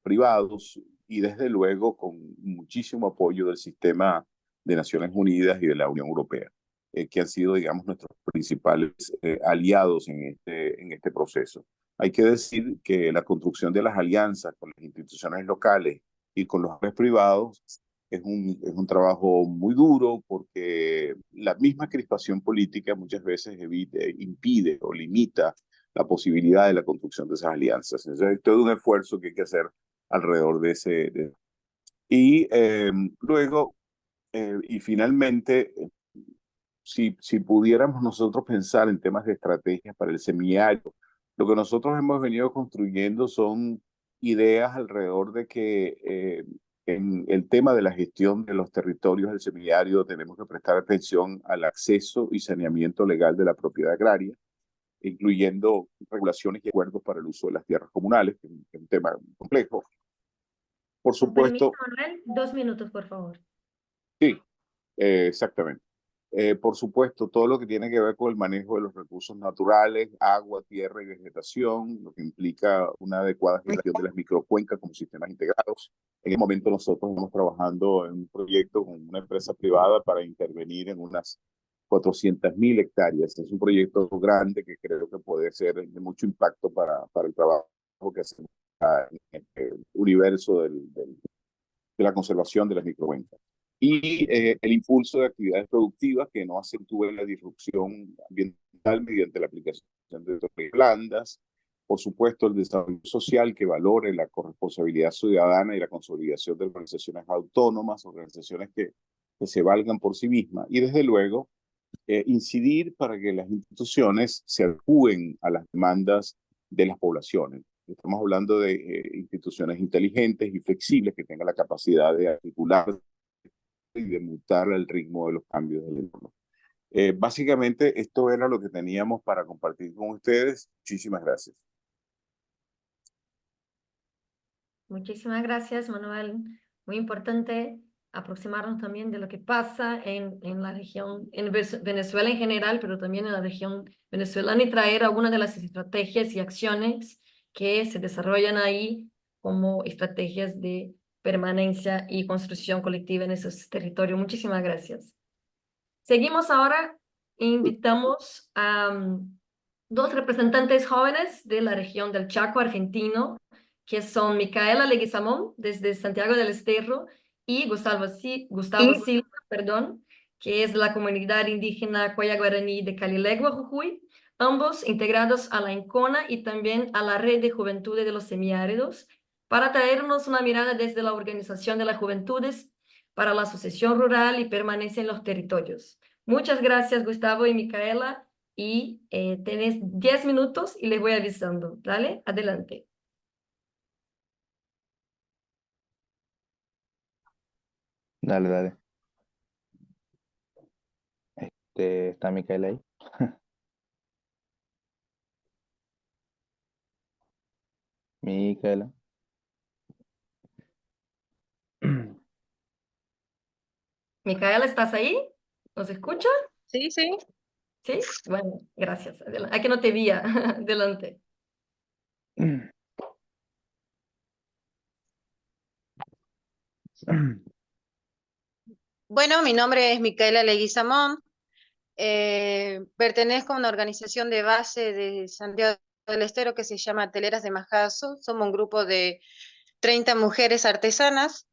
S5: privados y desde luego con muchísimo apoyo del sistema de Naciones Unidas y de la Unión Europea, que han sido, digamos, nuestros principales aliados en este proceso. Hay que decir que la construcción de las alianzas con las instituciones locales y con los actores privados es un trabajo muy duro, porque la misma crispación política muchas veces impide o limita la posibilidad de la construcción de esas alianzas. Entonces, es todo un esfuerzo que hay que hacer alrededor de ese. Y luego, y finalmente, si pudiéramos nosotros pensar en temas de estrategias para el semiárido, lo que nosotros hemos venido construyendo son ideas alrededor de que en el tema de la gestión de los territorios del semiárido tenemos que prestar atención al acceso y saneamiento legal de la propiedad agraria, incluyendo regulaciones y acuerdos para el uso de las tierras comunales, que es un tema complejo. Por
S1: Con permiso,
S5: supuesto,
S1: Manuel, 2 minutos, por favor.
S5: sí, exactamente. Por supuesto, todo lo que tiene que ver con el manejo de los recursos naturales, agua, tierra y vegetación, lo que implica una adecuada gestión de las microcuencas como sistemas integrados. En el momento nosotros estamos trabajando en un proyecto con una empresa privada para intervenir en unas 400.000 hectáreas. Es un proyecto grande que creo que puede ser de mucho impacto para el trabajo que hacemos en el universo de la conservación de las microcuencas. Y el impulso de actividades productivas que no acentúen la disrupción ambiental mediante la aplicación de tecnologías blandas. Por supuesto, el desarrollo social que valore la corresponsabilidad ciudadana y la consolidación de organizaciones autónomas, organizaciones que se valgan por sí mismas. Y desde luego, incidir para que las instituciones se adecúen a las demandas de las poblaciones. Estamos hablando de instituciones inteligentes y flexibles que tengan la capacidad de articular y de mutar al ritmo de los cambios del entorno. Básicamente, esto era lo que teníamos para compartir con ustedes. Muchísimas gracias.
S1: Muchísimas gracias, Manuel. Muy importante aproximarnos también de lo que pasa en la región, en Venezuela en general, pero también en la región venezolana y traer algunas de las estrategias y acciones que se desarrollan ahí como estrategias de permanencia y construcción colectiva en esos territorios. Muchísimas gracias. Seguimos ahora, invitamos a dos representantes jóvenes de la región del Chaco argentino, que son Micaela Leguizamón, desde Santiago del Estero, y Gustavo Silva, perdón, que es de la comunidad indígena Coya Guaraní de Calilegua, Jujuy, ambos integrados a la ENCONA y también a la Red de Juventudes de los Semiáridos, para traernos una mirada desde la Organización de las Juventudes para la sucesión rural y permanencia en los territorios. Muchas gracias, Gustavo y Micaela, y tenés 10 minutos y les voy avisando. Dale, adelante.
S6: Dale, dale. ¿Está Micaela ahí? Micaela.
S1: Micaela, ¿estás ahí? ¿Nos escucha?
S7: Sí, sí.
S1: Sí, bueno, gracias. Adelante. Que no te veía. Adelante.
S7: Bueno, mi nombre es Micaela Leguizamón. Pertenezco a una organización de base de Santiago del Estero que se llama Teleras de Majazo. Somos un grupo de 30 mujeres artesanas.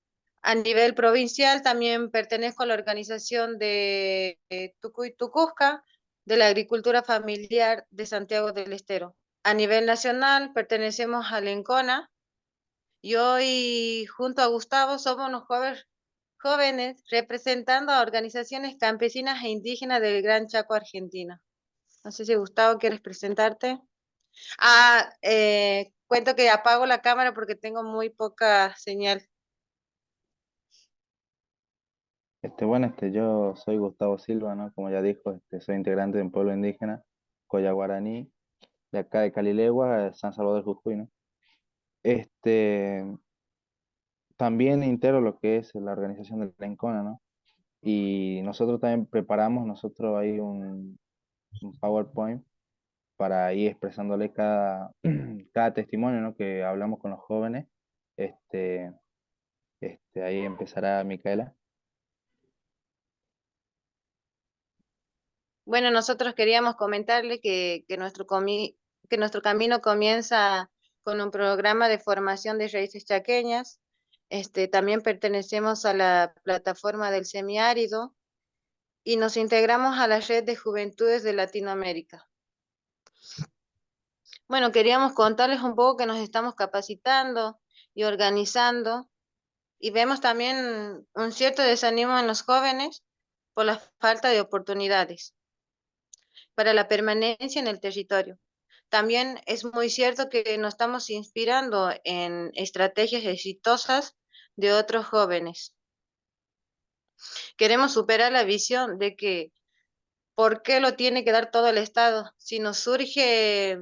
S7: A nivel provincial también pertenezco a la organización de Tucuy Tucusca, de la agricultura familiar de Santiago del Estero. A nivel nacional pertenecemos a la ENCONA y hoy junto a Gustavo somos unos jóvenes representando a organizaciones campesinas e indígenas del Gran Chaco argentino. No sé si Gustavo quieres presentarte. Cuento que apago la cámara porque tengo muy poca señal.
S6: Bueno, yo soy Gustavo Silva, ¿no? Como ya dijo, soy integrante de un pueblo indígena, Coya Guaraní, de acá de Calilegua, San Salvador de Jujuy, ¿no? Este, También integro lo que es la organización del Lencona, ¿no? Y nosotros también preparamos, nosotros hay un PowerPoint para ir expresándole cada, cada testimonio, ¿no? Que hablamos con los jóvenes. Este, Ahí empezará Micaela.
S7: Bueno, nosotros queríamos comentarle que nuestro camino comienza con un programa de formación de raíces chaqueñas. También pertenecemos a la plataforma del semiárido y nos integramos a la red de juventudes de Latinoamérica. Bueno, queríamos contarles un poco que nos estamos capacitando y organizando y vemos también un cierto desánimo en los jóvenes por la falta de oportunidades para la permanencia en el territorio. También es muy cierto que nos estamos inspirando en estrategias exitosas de otros jóvenes. Queremos superar la visión de que ¿por qué lo tiene que dar todo el Estado? Si nos surge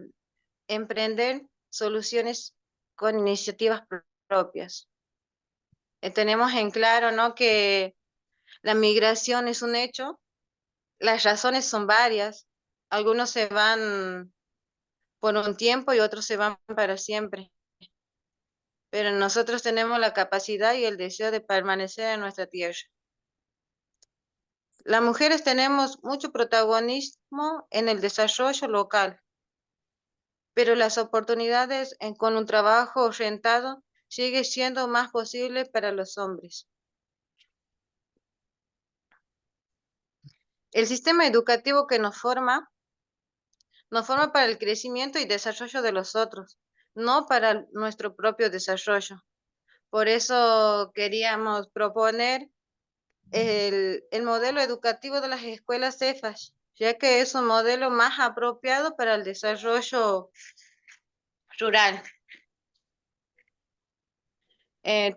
S7: emprender soluciones con iniciativas propias. Tenemos en claro, ¿no?, que la migración es un hecho Las razones son varias. Algunos se van por un tiempo y otros se van para siempre. Pero nosotros tenemos la capacidad y el deseo de permanecer en nuestra tierra. Las mujeres tenemos mucho protagonismo en el desarrollo local, pero las oportunidades con un trabajo orientado sigue siendo más posible para los hombres. El sistema educativo que nos forma para el crecimiento y desarrollo de los otros, no para nuestro propio desarrollo. Por eso queríamos proponer el modelo educativo de las escuelas CEFAS, ya que es un modelo más apropiado para el desarrollo rural.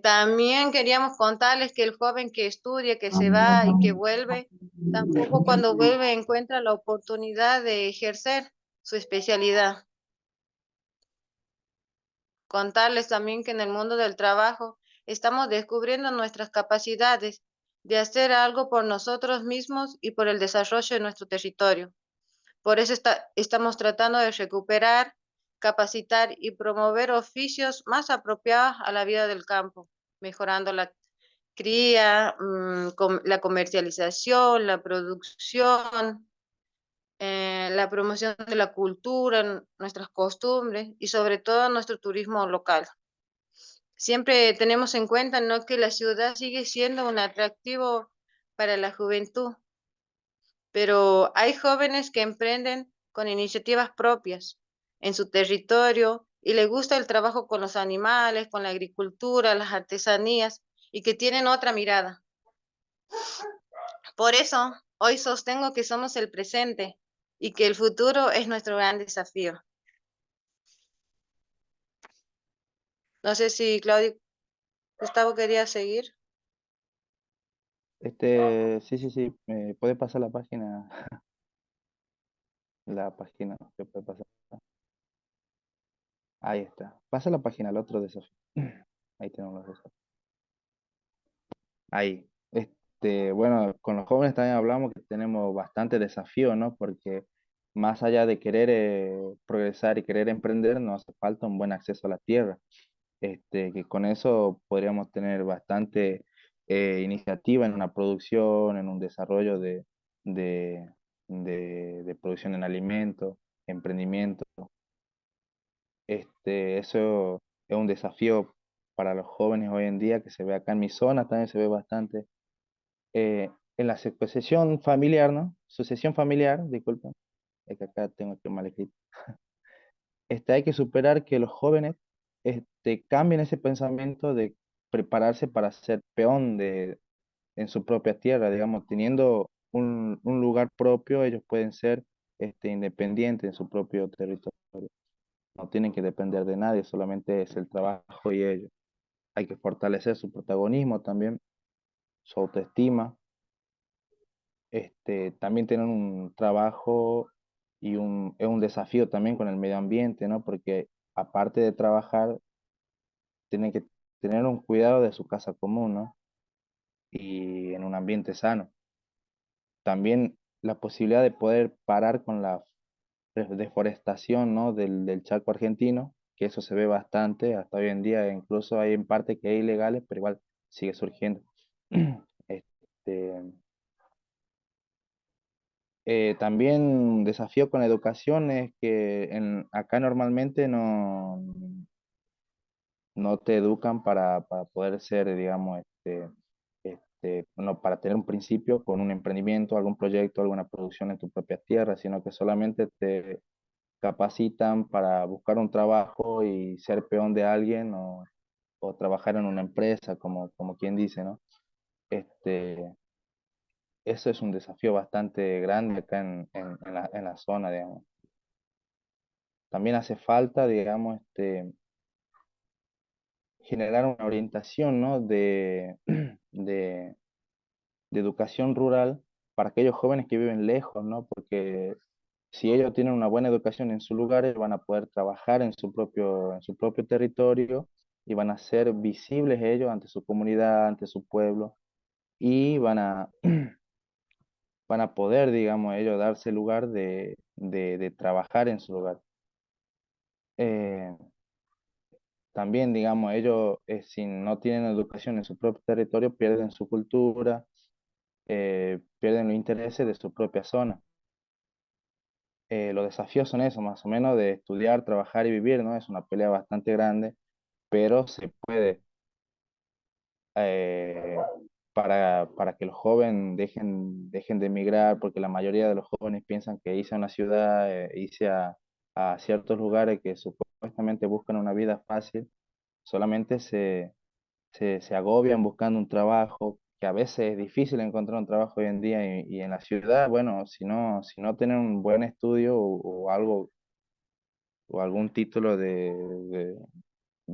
S7: También queríamos contarles que el joven que estudia, que se va y que vuelve, tampoco cuando vuelve encuentra la oportunidad de ejercer su especialidad. Contarles también que en el mundo del trabajo estamos descubriendo nuestras capacidades de hacer algo por nosotros mismos y por el desarrollo de nuestro territorio. Por eso estamos tratando de recuperar, capacitar y promover oficios más apropiados a la vida del campo, mejorando la cría, la comercialización, la producción, la promoción de la cultura, nuestras costumbres y sobre todo nuestro turismo local. Siempre tenemos en cuenta, ¿no?, que la ciudad sigue siendo un atractivo para la juventud, pero hay jóvenes que emprenden con iniciativas propias en su territorio y les gusta el trabajo con los animales, con la agricultura, las artesanías y que tienen otra mirada. Por eso, hoy sostengo que somos el presente y que el futuro es nuestro gran desafío. No sé si Gustavo quería seguir.
S6: Sí, ¿me puede pasar la página? La página, ¿qué puede pasar? Ahí está. Pasa la página, el otro desafío. Ahí tenemos los desafíos. Ahí. Bueno, con los jóvenes también hablamos que tenemos bastante desafío, ¿no? Porque más allá de querer progresar y querer emprender, nos hace falta un buen acceso a la tierra. Que con eso podríamos tener bastante iniciativa en una producción, en un desarrollo de, de producción en alimentos, emprendimiento. Eso es un desafío para los jóvenes hoy en día, que se ve acá en mi zona, también se ve bastante. En la sucesión familiar, ¿no? Sucesión familiar, disculpen, es que acá tengo que mal escrito. Hay que superar que los jóvenes cambien ese pensamiento de prepararse para ser peón en su propia tierra, digamos, teniendo un lugar propio, ellos pueden ser independientes en su propio territorio. No tienen que depender de nadie, solamente es el trabajo y ellos. Hay que fortalecer su protagonismo también, su autoestima. También tener un trabajo y es un desafío también con el medio ambiente, ¿no? Porque aparte de trabajar, tienen que tener un cuidado de su casa común, ¿no? Y en un ambiente sano. También la posibilidad de poder parar con la deforestación, ¿no? del Chaco argentino, que eso se ve bastante hasta hoy en día, incluso hay en parte que es ilegales, pero igual sigue surgiendo. Este, También un desafío con la educación es que acá normalmente no te educan para poder ser, digamos, no, para tener un principio con un emprendimiento, algún proyecto, alguna producción en tu propia tierra, sino que solamente te capacitan para buscar un trabajo y ser peón de alguien o trabajar en una empresa, como quien dice, ¿no? Eso es un desafío bastante grande acá en la zona, digamos. También hace falta, digamos, generar una orientación, ¿no? de, de educación rural para aquellos jóvenes que viven lejos, ¿no? Porque si ellos tienen una buena educación en sus lugares, van a poder trabajar en su propio territorio y van a ser visibles ellos ante su comunidad, ante su pueblo, y van a van a poder, digamos, ellos darse el lugar de trabajar en su lugar. Eh, También, digamos, ellos, si no tienen educación en su propio territorio, pierden su cultura, pierden los intereses de su propia zona. Los desafíos son eso, más o menos, de estudiar, trabajar y vivir, ¿no? Es una pelea bastante grande, pero se puede. eh, para que los jóvenes dejen de emigrar, porque la mayoría de los jóvenes piensan que irse a una ciudad, irse a ciertos lugares que supuestamente buscan una vida fácil, solamente se agobian buscando un trabajo, que a veces es difícil encontrar un trabajo hoy en día, y en la ciudad, bueno, si no tienen un buen estudio o algo, o algún título de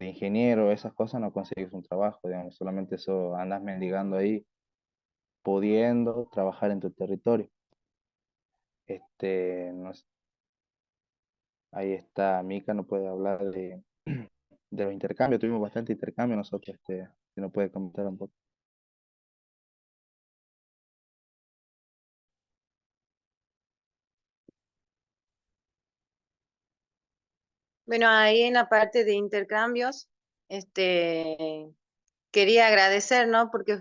S6: ingeniero, esas cosas, no consigues un trabajo, digamos, solamente eso andas mendigando ahí, pudiendo trabajar en tu territorio. No sé, ahí está, Mica no puede hablar de los intercambios, tuvimos bastante intercambio nosotros, si no puede comentar un poco.
S7: Bueno, ahí en la parte de intercambios, quería agradecer, ¿no? Porque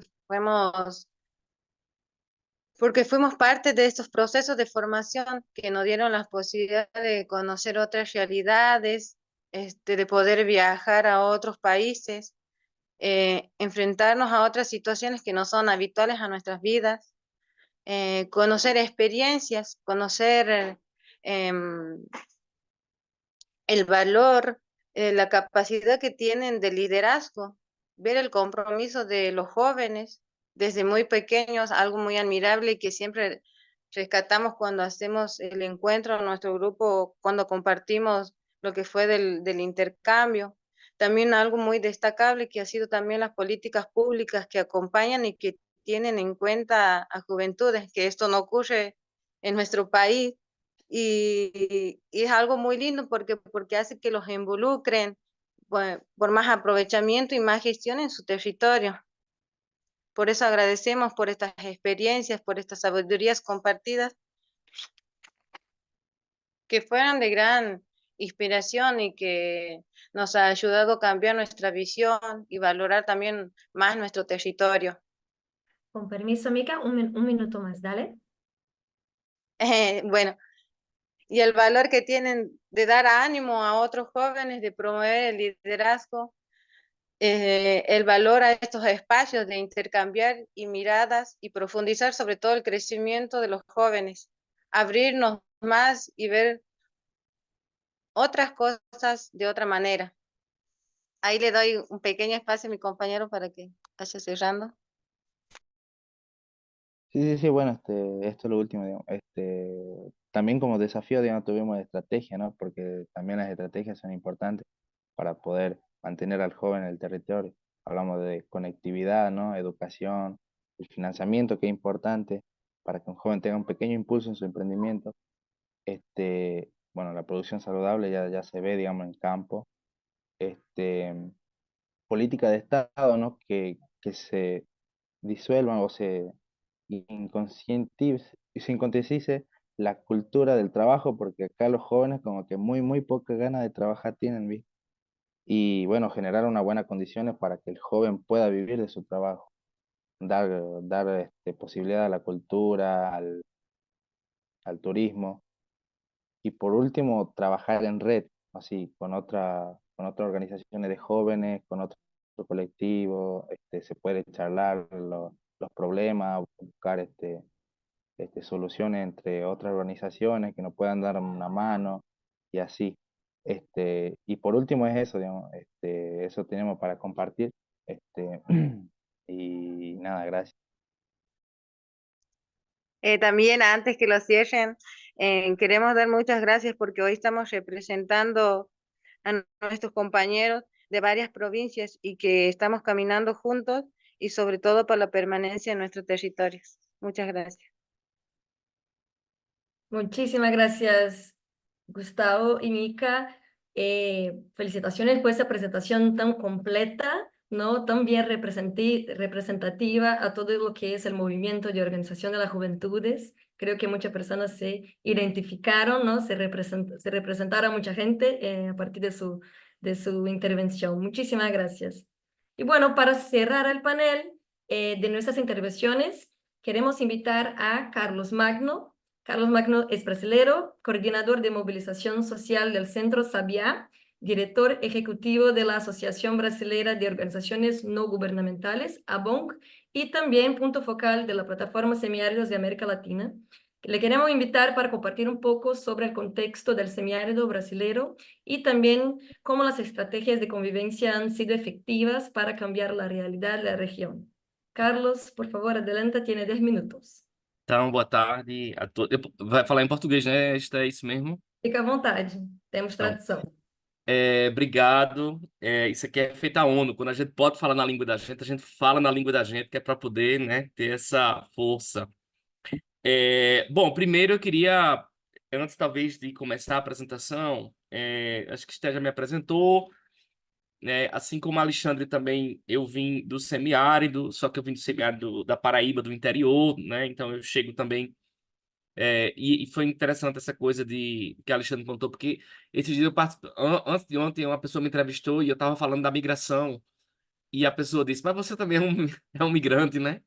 S7: fuimos parte de estos procesos de formación que nos dieron la posibilidad de conocer otras realidades, de poder viajar a otros países, enfrentarnos a otras situaciones que no son habituales a nuestras vidas, conocer experiencias, conocer em, el valor, la capacidad que tienen de liderazgo, ver el compromiso de los jóvenes desde muy pequeños, algo muy admirable y que siempre rescatamos cuando hacemos el encuentro en nuestro grupo, cuando compartimos lo que fue del intercambio. También algo muy destacable que ha sido también las políticas públicas que acompañan y que tienen en cuenta a juventudes, que esto no ocurre en nuestro país y es algo muy lindo porque hace que los involucren por más aprovechamiento y más gestión en su territorio. Por eso agradecemos por estas experiencias, por estas sabidurías compartidas que fueron de gran inspiración y que nos ha ayudado a cambiar nuestra visión y valorar también más nuestro territorio.
S1: Con permiso, Mica, un minuto más, dale.
S7: Bueno, y el valor que tienen de dar ánimo a otros jóvenes, de promover el liderazgo, el valor a estos espacios de intercambiar y miradas y profundizar sobre todo el crecimiento de los jóvenes, abrirnos más y ver otras cosas de otra manera. Ahí le doy un pequeño espacio a mi compañero para que vaya cerrando.
S6: Sí, sí, sí, bueno, esto es lo último, digamos. También como desafío, digamos, tuvimos estrategia, ¿no? Porque también las estrategias son importantes para poder mantener al joven en el territorio. Hablamos de conectividad, ¿no? Educación, el financiamiento, que es importante para que un joven tenga un pequeño impulso en su emprendimiento. Bueno, la producción saludable ya se ve, digamos, en campo. Este, Política de Estado, ¿no? Que se disuelvan o se inconcientice la cultura del trabajo, porque acá los jóvenes como que muy poca ganas de trabajar tienen, ¿viste? Y bueno, generar unas buenas condiciones para que el joven pueda vivir de su trabajo, dar posibilidad a la cultura, al turismo, y por último, trabajar en red, así, con otras organizaciones de jóvenes, con otros colectivos, se puede charlar los problemas, buscar soluciones entre otras organizaciones que nos puedan dar una mano y así. Y por último es eso, digamos, eso tenemos para compartir. Este, y nada, gracias.
S7: También antes que lo cierren, queremos dar muchas gracias porque hoy estamos representando a nuestros compañeros de varias provincias y que estamos caminando juntos y sobre todo por la permanencia en nuestros territorios. Muchas gracias.
S1: Muchísimas gracias, Gustavo y Mica. Felicitaciones por esta presentación tan completa, ¿no? Tan bien representativa a todo lo que es el movimiento de organización de las juventudes Creo que muchas personas se identificaron, ¿no? Se representaron mucha gente a partir de su intervención. Muchísimas gracias. Y bueno, para cerrar el panel de nuestras intervenciones, queremos invitar a Carlos Magno. Carlos Magno es brasilero, coordinador de movilización social del Centro Sabiá, director ejecutivo de la Asociación Brasileira de Organizaciones No Gubernamentales, ABONG, y también punto focal de la plataforma Semiáridos de América Latina. Le queremos invitar para compartir un poco sobre el contexto del semiárido brasilero y también cómo las estrategias de convivencia han sido efectivas para cambiar la realidad de la región. Carlos, por favor, adelanta, tiene 10 minutos.
S8: Então, boa tarde a todos. Vai falar em português, né? É isso mesmo?
S1: Fica à vontade, temos
S8: Então,
S1: tradução.
S8: obrigado. Isso aqui é feito à ONU. Quando a gente pode falar na língua da gente, a gente fala na língua da gente, que é para poder, né, ter essa força. Bom, primeiro eu queria, antes talvez de começar a apresentação, acho que Esté já me apresentou, né? Assim como Alexandre também, eu vim do semiárido, só que eu vim do semiárido da Paraíba, do interior, né? Então eu chego também. E foi interessante essa coisa que a Alexandre contou, porque esses dias antes de ontem, uma pessoa me entrevistou e eu estava falando da migração. E a pessoa disse, mas você também é um migrante, né?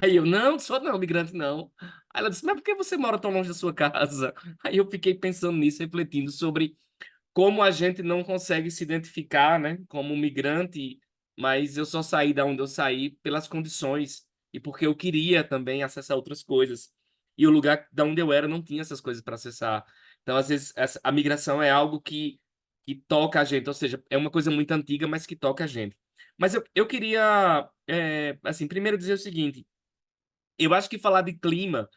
S8: Aí eu, não sou não, migrante não. Aí ela disse, mas por que você mora tão longe da sua casa? Aí eu fiquei pensando nisso, refletindo sobre como a gente não consegue se identificar, né, como migrante, mas eu só saí da onde eu saí pelas condições e porque eu queria também acessar outras coisas. E o lugar da onde eu era não tinha essas coisas para acessar. Então, às vezes, a migração é algo que toca a gente, ou seja, é uma coisa muito antiga, mas que toca a gente. Mas eu queria, assim, primeiro dizer o seguinte, eu acho que falar de clima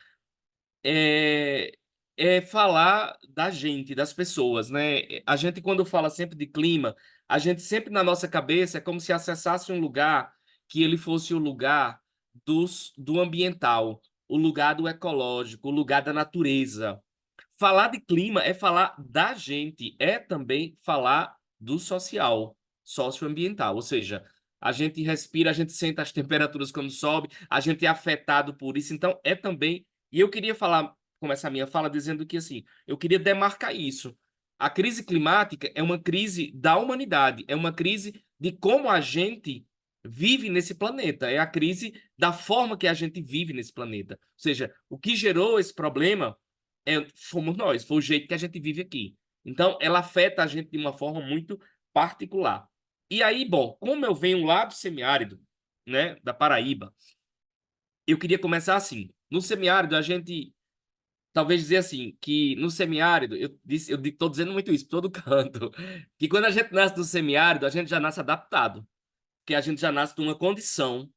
S8: é falar da gente, das pessoas, né? A gente, quando fala sempre de clima, a gente sempre na nossa cabeça é como se acessasse um lugar que ele fosse o lugar do ambiental, o lugar do ecológico, o lugar da natureza. Falar de clima é falar da gente, é também falar do social, socioambiental, ou seja, a gente respira, a gente sente as temperaturas quando sobe, a gente é afetado por isso, então é também. E eu queria começar a minha fala dizendo que assim, eu queria demarcar isso. A crise climática é uma crise da humanidade, é uma crise de como a gente vive nesse planeta, é a crise da forma que a gente vive nesse planeta. Ou seja, o que gerou esse problema fomos nós, foi o jeito que a gente vive aqui. Então, ela afeta a gente de uma forma muito particular. E aí, bom, como eu venho lá do semiárido, né, da Paraíba, eu queria começar assim. No semiárido, a gente, talvez dizer assim, que no semiárido, eu estou dizendo muito isso, por todo canto, que quando a gente nasce no semiárido, a gente já nasce adaptado, porque a gente já nasce numa condição,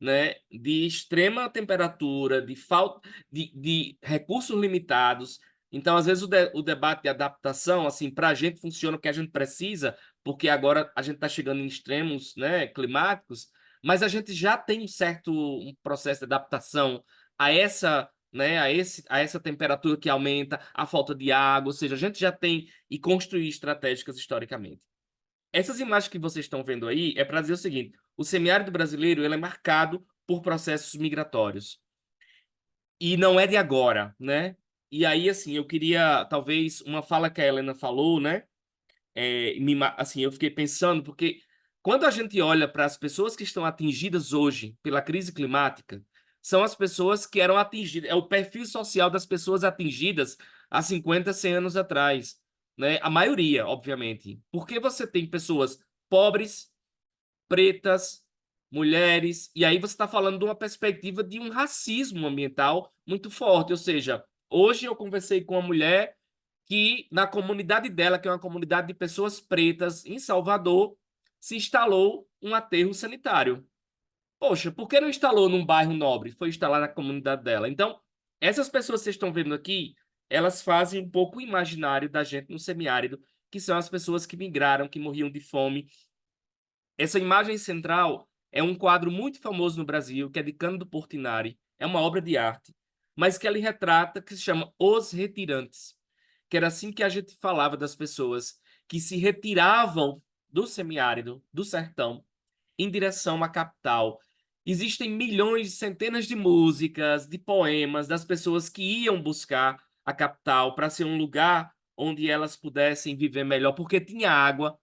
S8: né, de extrema temperatura, de falta de recursos limitados. Então, às vezes, o debate de adaptação, assim, para a gente funciona porque a gente precisa, porque agora a gente está chegando em extremos, né, climáticos, mas a gente já tem um processo de adaptação a essa, né, a essa temperatura que aumenta, a falta de água, ou seja, a gente já tem e construir estratégicas historicamente. Essas imagens que vocês estão vendo aí é para dizer o seguinte, o semiárido brasileiro ele é marcado por processos migratórios. E não é de agora, né? E aí, assim, eu queria, talvez, uma fala que a Helena falou, né? Assim, eu fiquei pensando, porque quando a gente olha para as pessoas que estão atingidas hoje pela crise climática, são as pessoas que eram atingidas, é o perfil social das pessoas atingidas há 50, 100 anos atrás. Né? A maioria, obviamente. Porque você tem pessoas pobres, pretas, mulheres, e aí você está falando de uma perspectiva de um racismo ambiental muito forte. Ou seja, hoje eu conversei com uma mulher que, na comunidade dela, que é uma comunidade de pessoas pretas, em Salvador, se instalou um aterro sanitário. Poxa, por que não instalou num bairro nobre? Foi instalar na comunidade dela. Então, essas pessoas que vocês estão vendo aqui, elas fazem um pouco o imaginário da gente no semiárido, que são as pessoas que migraram, que morriam de fome. Essa imagem central é um quadro muito famoso no Brasil, que é de Cândido Portinari. É uma obra de arte, mas que ele retrata, que se chama Os Retirantes, que era assim que a gente falava das pessoas que se retiravam do semiárido, do sertão, em direção à capital. existem milhões, centenas de músicas, de poemas das pessoas que iam buscar a capital para ser um lugar onde elas pudessem viver melhor, porque tinha água,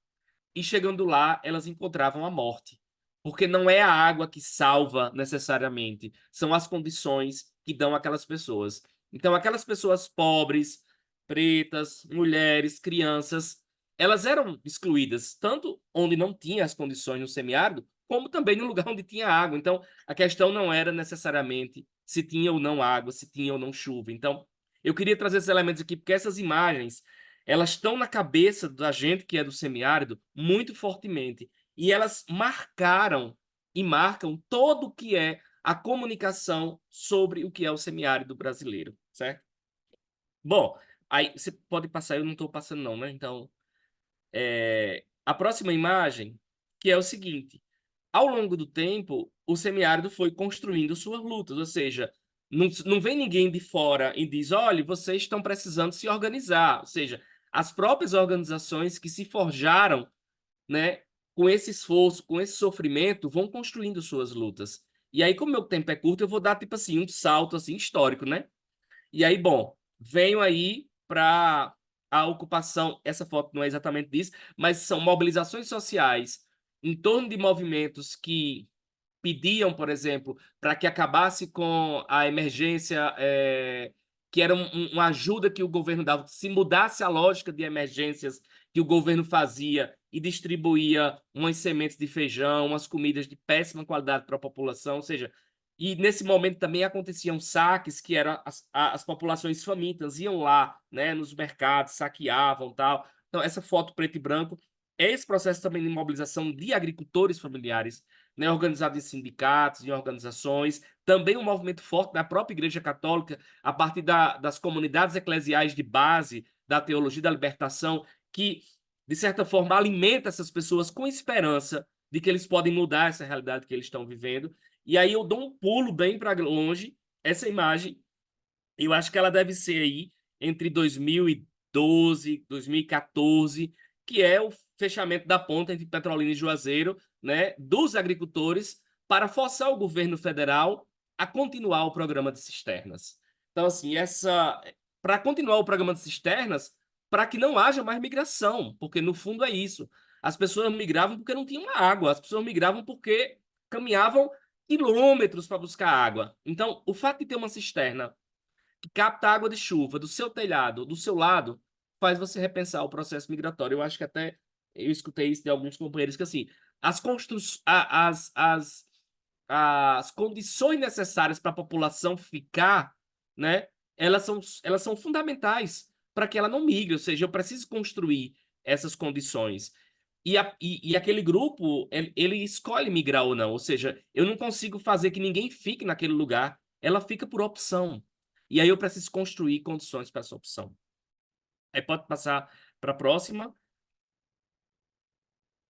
S8: e chegando lá, elas encontravam a morte. Porque não é a água que salva necessariamente, são as condições que dão àquelas pessoas. Então, aquelas pessoas pobres, pretas, mulheres, crianças, elas eram excluídas, tanto onde não tinha as condições no semiárido, como também no lugar onde tinha água. Então, a questão não era necessariamente se tinha ou não água, se tinha ou não chuva. Então, eu queria trazer esses elementos aqui, porque essas imagens elas estão na cabeça da gente que é do semiárido muito fortemente. E elas marcaram e marcam todo o que é a comunicação sobre o que é o semiárido brasileiro, certo? Bom, aí você pode passar, eu não estou passando não, né? Então, a próxima imagem, que é o seguinte. Ao longo do tempo, o semiárido foi construindo suas lutas, ou seja, não vem ninguém de fora e diz, olha, vocês estão precisando se organizar, ou seja, as próprias organizações que se forjaram, né, com esse esforço, com esse sofrimento, vão construindo suas lutas. E aí, como meu tempo é curto, eu vou dar, tipo assim, um salto, assim, histórico, né? E aí, bom, venho aí para a ocupação, essa foto não é exatamente disso, mas são mobilizações sociais em torno de movimentos que pediam, por exemplo, para que acabasse com a emergência, que era uma ajuda que o governo dava, se mudasse a lógica de emergências que o governo fazia e distribuía umas sementes de feijão, umas comidas de péssima qualidade para a população, ou seja, e nesse momento também aconteciam saques que eram as populações famintas iam lá, né, nos mercados, saqueavam tal. Então, essa foto preto e branco é esse processo também de mobilização de agricultores familiares, né, organizado em sindicatos, em organizações, também um movimento forte da própria Igreja Católica, a partir das comunidades eclesiais de base, da teologia da libertação, que, de certa forma, alimenta essas pessoas com esperança de que eles podem mudar essa realidade que eles estão vivendo. E aí eu dou um pulo bem para longe, essa imagem, eu acho que ela deve ser aí entre 2012, 2014, que é o fechamento da ponta entre Petrolina e Juazeiro, né, dos agricultores para forçar o governo federal a continuar o programa de cisternas. Então, assim, para continuar o programa de cisternas, para que não haja mais migração, porque no fundo é isso. As pessoas migravam porque não tinham água, as pessoas migravam porque caminhavam quilômetros para buscar água. Então, o fato de ter uma cisterna que capta água de chuva do seu telhado, do seu lado, faz você repensar o processo migratório. Eu acho que até eu escutei isso de alguns companheiros que assim, as condições necessárias para a população ficar, né, elas são fundamentais para que ela não migre, ou seja, eu preciso construir essas condições. E aquele grupo, ele escolhe migrar ou não, ou seja, eu não consigo fazer que ninguém fique naquele lugar, ela fica por opção. E aí eu preciso construir condições para essa opção. Aí pode passar para a próxima.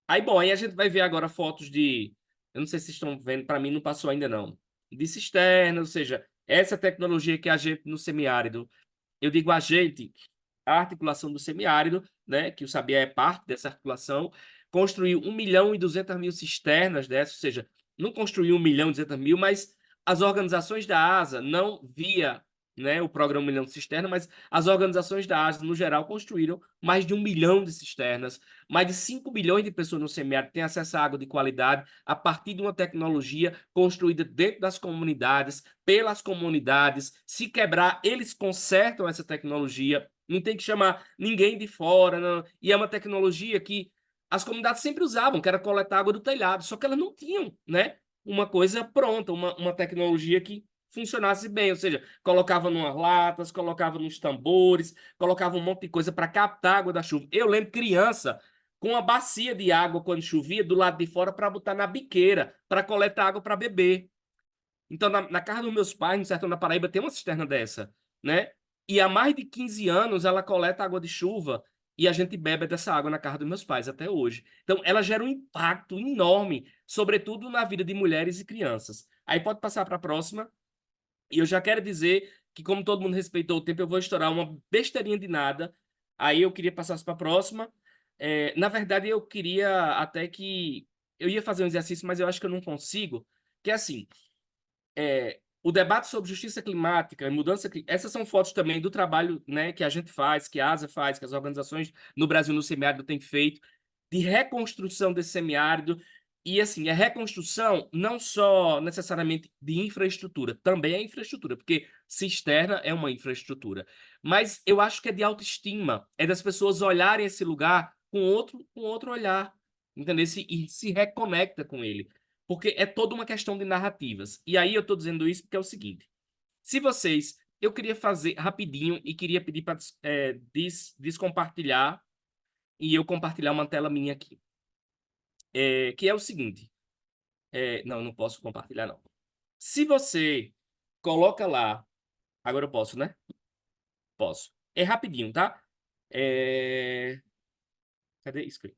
S8: Aí, bom, aí a gente vai ver agora fotos de... Eu não sei se vocês estão vendo, para mim não passou ainda não. De cisterna, ou seja, essa tecnologia que a gente no semiárido, eu digo a gente, a articulação do semiárido, né, que o Sabiá é parte dessa articulação, construiu 1.200.000 cisternas dessas, ou seja, não construiu 1.200.000, mas as organizações da ASA, não via, né, o programa 1 milhão de cisternas, mas as organizações da ASA, no geral, construíram mais de 1 milhão de cisternas, mais de 5 bilhões de pessoas no semiárido têm acesso à água de qualidade a partir de uma tecnologia construída dentro das comunidades, pelas comunidades. Se quebrar, eles consertam essa tecnologia, não tem que chamar ninguém de fora, não. E é uma tecnologia que as comunidades sempre usavam, que era coletar água do telhado, só que elas não tinham, né, uma coisa pronta, uma tecnologia que funcionasse bem, ou seja, colocava numas latas, colocava nos tambores, colocava um monte de coisa para captar água da chuva. Eu lembro criança com uma bacia de água quando chovia do lado de fora para botar na biqueira, para coletar água para beber. Então, na casa dos meus pais, no sertão da Paraíba, tem uma cisterna dessa, né? E há mais de 15 anos ela coleta água de chuva e a gente bebe dessa água na casa dos meus pais até hoje. Então, ela gera um impacto enorme, sobretudo na vida de mulheres e crianças. Aí pode passar para a próxima. E eu já quero dizer que, como todo mundo respeitou o tempo, eu vou estourar uma besteirinha de nada. Aí eu queria passar para a próxima. Na verdade, eu queria até que... Eu ia fazer um exercício, mas eu acho que eu não consigo. que é assim, o debate sobre justiça climática e mudança climática, essas são fotos também do trabalho, né, que a gente faz, que a ASA faz, que as organizações no Brasil no semiárido têm feito, de reconstrução desse semiárido. E, assim, a reconstrução não só necessariamente de infraestrutura, também é infraestrutura, porque cisterna é uma infraestrutura. Mas eu acho que é de autoestima, é das pessoas olharem esse lugar com outro olhar, entendeu? E se reconecta com ele. Porque é toda uma questão de narrativas. E aí eu estou dizendo isso porque é o seguinte, se vocês... Eu queria fazer rapidinho e queria pedir para descompartilhar e eu compartilhar uma tela minha aqui. Que é o seguinte. Não, eu não posso compartilhar, não. Se você coloca lá... Agora eu posso, né? Posso. É rapidinho, tá? Cadê isso aqui?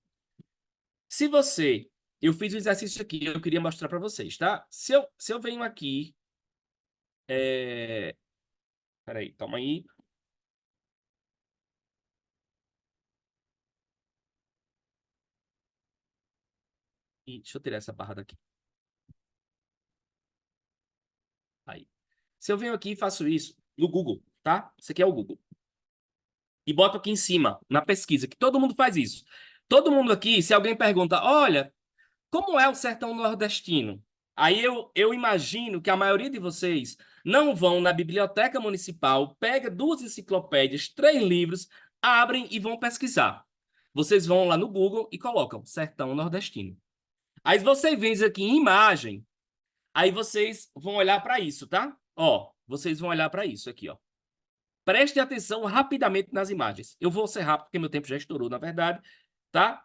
S8: Se você... Eu fiz o exercício aqui, eu queria mostrar para vocês, tá? Se eu venho aqui... Peraí, calma aí. Deixa eu tirar essa barra daqui. Aí. Se eu venho aqui e faço isso no Google, tá? Isso aqui é o Google. E boto aqui em cima, na pesquisa, que todo mundo faz isso. Todo mundo aqui, se alguém pergunta, olha, como é o sertão nordestino? Aí eu imagino que a maioria de vocês não vão na biblioteca municipal, pega 2 enciclopédias, 3 livros, abrem e vão pesquisar. Vocês vão lá no Google e colocam sertão nordestino. Aí vocês veem aqui em imagem, aí vocês vão olhar para isso, tá? Ó, vocês vão olhar para isso aqui, ó. Prestem atenção rapidamente nas imagens. Eu vou ser rápido, porque meu tempo já estourou, na verdade, tá?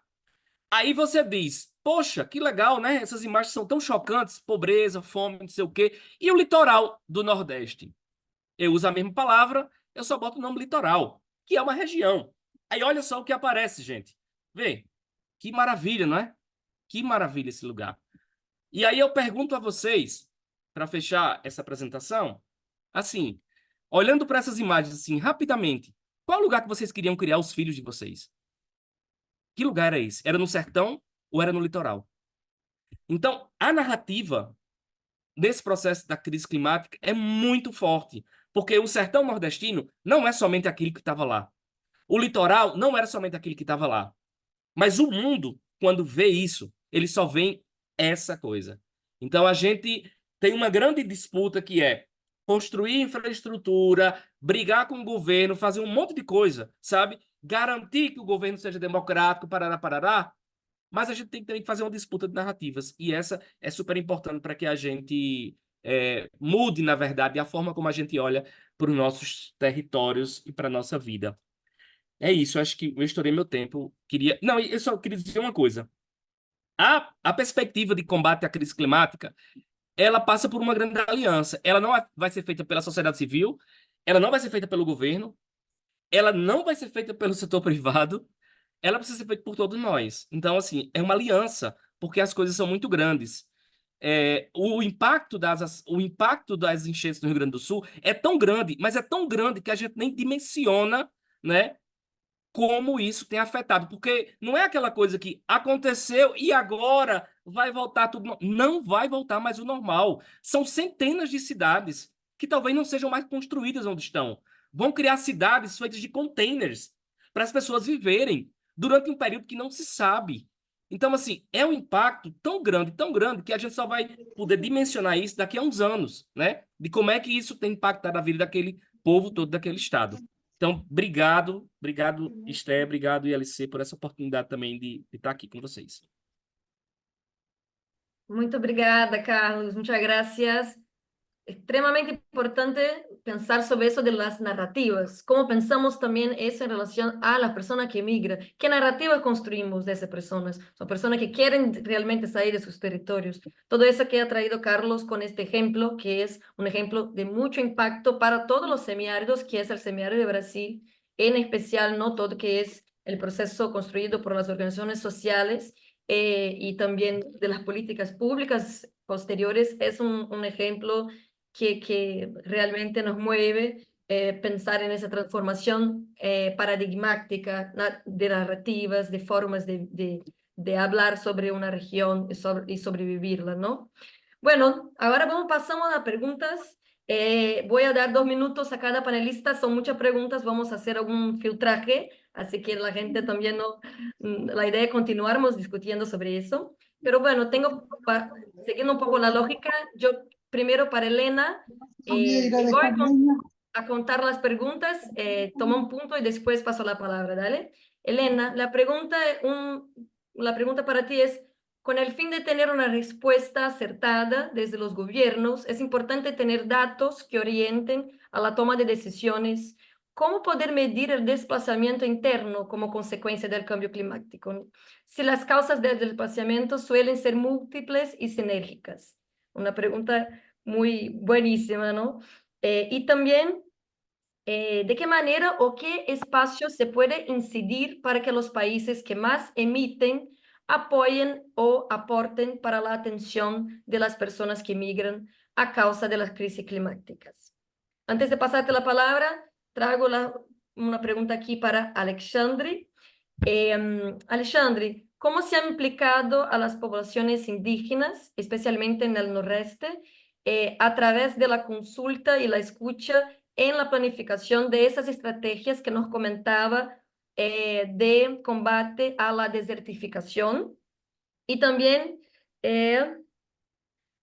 S8: Aí você diz, poxa, que legal, né? Essas imagens são tão chocantes, pobreza, fome, não sei o quê. E o litoral do Nordeste? Eu uso a mesma palavra, eu só boto o nome litoral, que é uma região. Aí olha só o que aparece, gente. Vê, que maravilha, não é? Que maravilha esse lugar. E aí eu pergunto a vocês, para fechar essa apresentação, assim, olhando para essas imagens assim, rapidamente, qual lugar que vocês queriam criar os filhos de vocês? Que lugar era esse? Era no sertão ou era no litoral? Então, a narrativa desse processo da crise climática é muito forte, porque o sertão nordestino não é somente aquele que estava lá. O litoral não era somente aquele que estava lá. Mas o mundo, quando vê isso, ele só vê essa coisa. Então, a gente tem uma grande disputa que é construir infraestrutura, brigar com o governo, fazer um monte de coisa, sabe? Garantir que o governo seja democrático, parará, parará. Mas a gente tem também que fazer uma disputa de narrativas. E essa é super importante para que a gente mude, na verdade, a forma como a gente olha para os nossos territórios e para a nossa vida. É isso, acho que eu estourei meu tempo. Não, eu só queria dizer uma coisa. A perspectiva de combate à crise climática, ela passa por uma grande aliança. Ela não vai ser feita pela sociedade civil, ela não vai ser feita pelo governo, ela não vai ser feita pelo setor privado, ela precisa ser feita por todos nós. Então, assim, é uma aliança, porque as coisas são muito grandes. O impacto das enchentes no Rio Grande do Sul é tão grande, mas é tão grande que a gente nem dimensiona, né, como isso tem afetado. Porque não é aquela coisa que aconteceu e agora vai voltar tudo. Não vai voltar mais o normal. São centenas de cidades que talvez não sejam mais construídas onde estão. Vão criar cidades feitas de containers para as pessoas viverem durante um período que não se sabe. Então, assim, é um impacto tão grande, que a gente só vai poder dimensionar isso daqui a uns anos, né? De como é que isso tem impactado a vida daquele povo todo, daquele estado. Então, obrigado, Esté, obrigado, ILC, por essa oportunidade também de estar aqui com vocês.
S1: Muito obrigada, Carlos. Muchas gracias. Extremadamente importante pensar sobre eso de las narrativas, cómo pensamos también eso en relación a la persona que emigra, qué narrativa construimos de esas personas, son personas que quieren realmente salir de sus territorios. Todo eso que ha traído Carlos con este ejemplo, que es un ejemplo de mucho impacto para todos los semiáridos, que es el semiárido de Brasil, en especial, no todo que es el proceso construido por las organizaciones sociales y también de las políticas públicas posteriores, es un ejemplo que realmente nos mueve pensar en esa transformación paradigmática de narrativas, de formas de hablar sobre una región y sobrevivirla, ¿no? Bueno, ahora pasamos a preguntas. Voy a dar 2 minutos a cada panelista, son muchas preguntas, vamos a hacer algún filtraje, así que la gente también no, la idea es continuarmos discutiendo sobre eso. Pero bueno, siguiendo un poco la lógica, yo primero para Elena, y voy a contar las preguntas, toma un punto y después paso la palabra, ¿dale? Elena, la pregunta para ti es, con el fin de tener una respuesta acertada desde los gobiernos, es importante tener datos que orienten a la toma de decisiones. ¿Cómo poder medir el desplazamiento interno como consecuencia del cambio climático? Si las causas del desplazamiento suelen ser múltiples y sinérgicas. Una pregunta muy buenísima, ¿no? Y también, ¿de qué manera o qué espacio se puede incidir para que los países que más emiten apoyen o aporten para la atención de las personas que migran a causa de las crisis climáticas? Antes de pasarte la palabra, traigo una pregunta aquí para Alexandre. Alexandre, ¿cómo se ha implicado a las poblaciones indígenas, especialmente en el noreste, a través de la consulta y la escucha en la planificación de esas estrategias que nos comentaba de combate a la desertificación? Y también,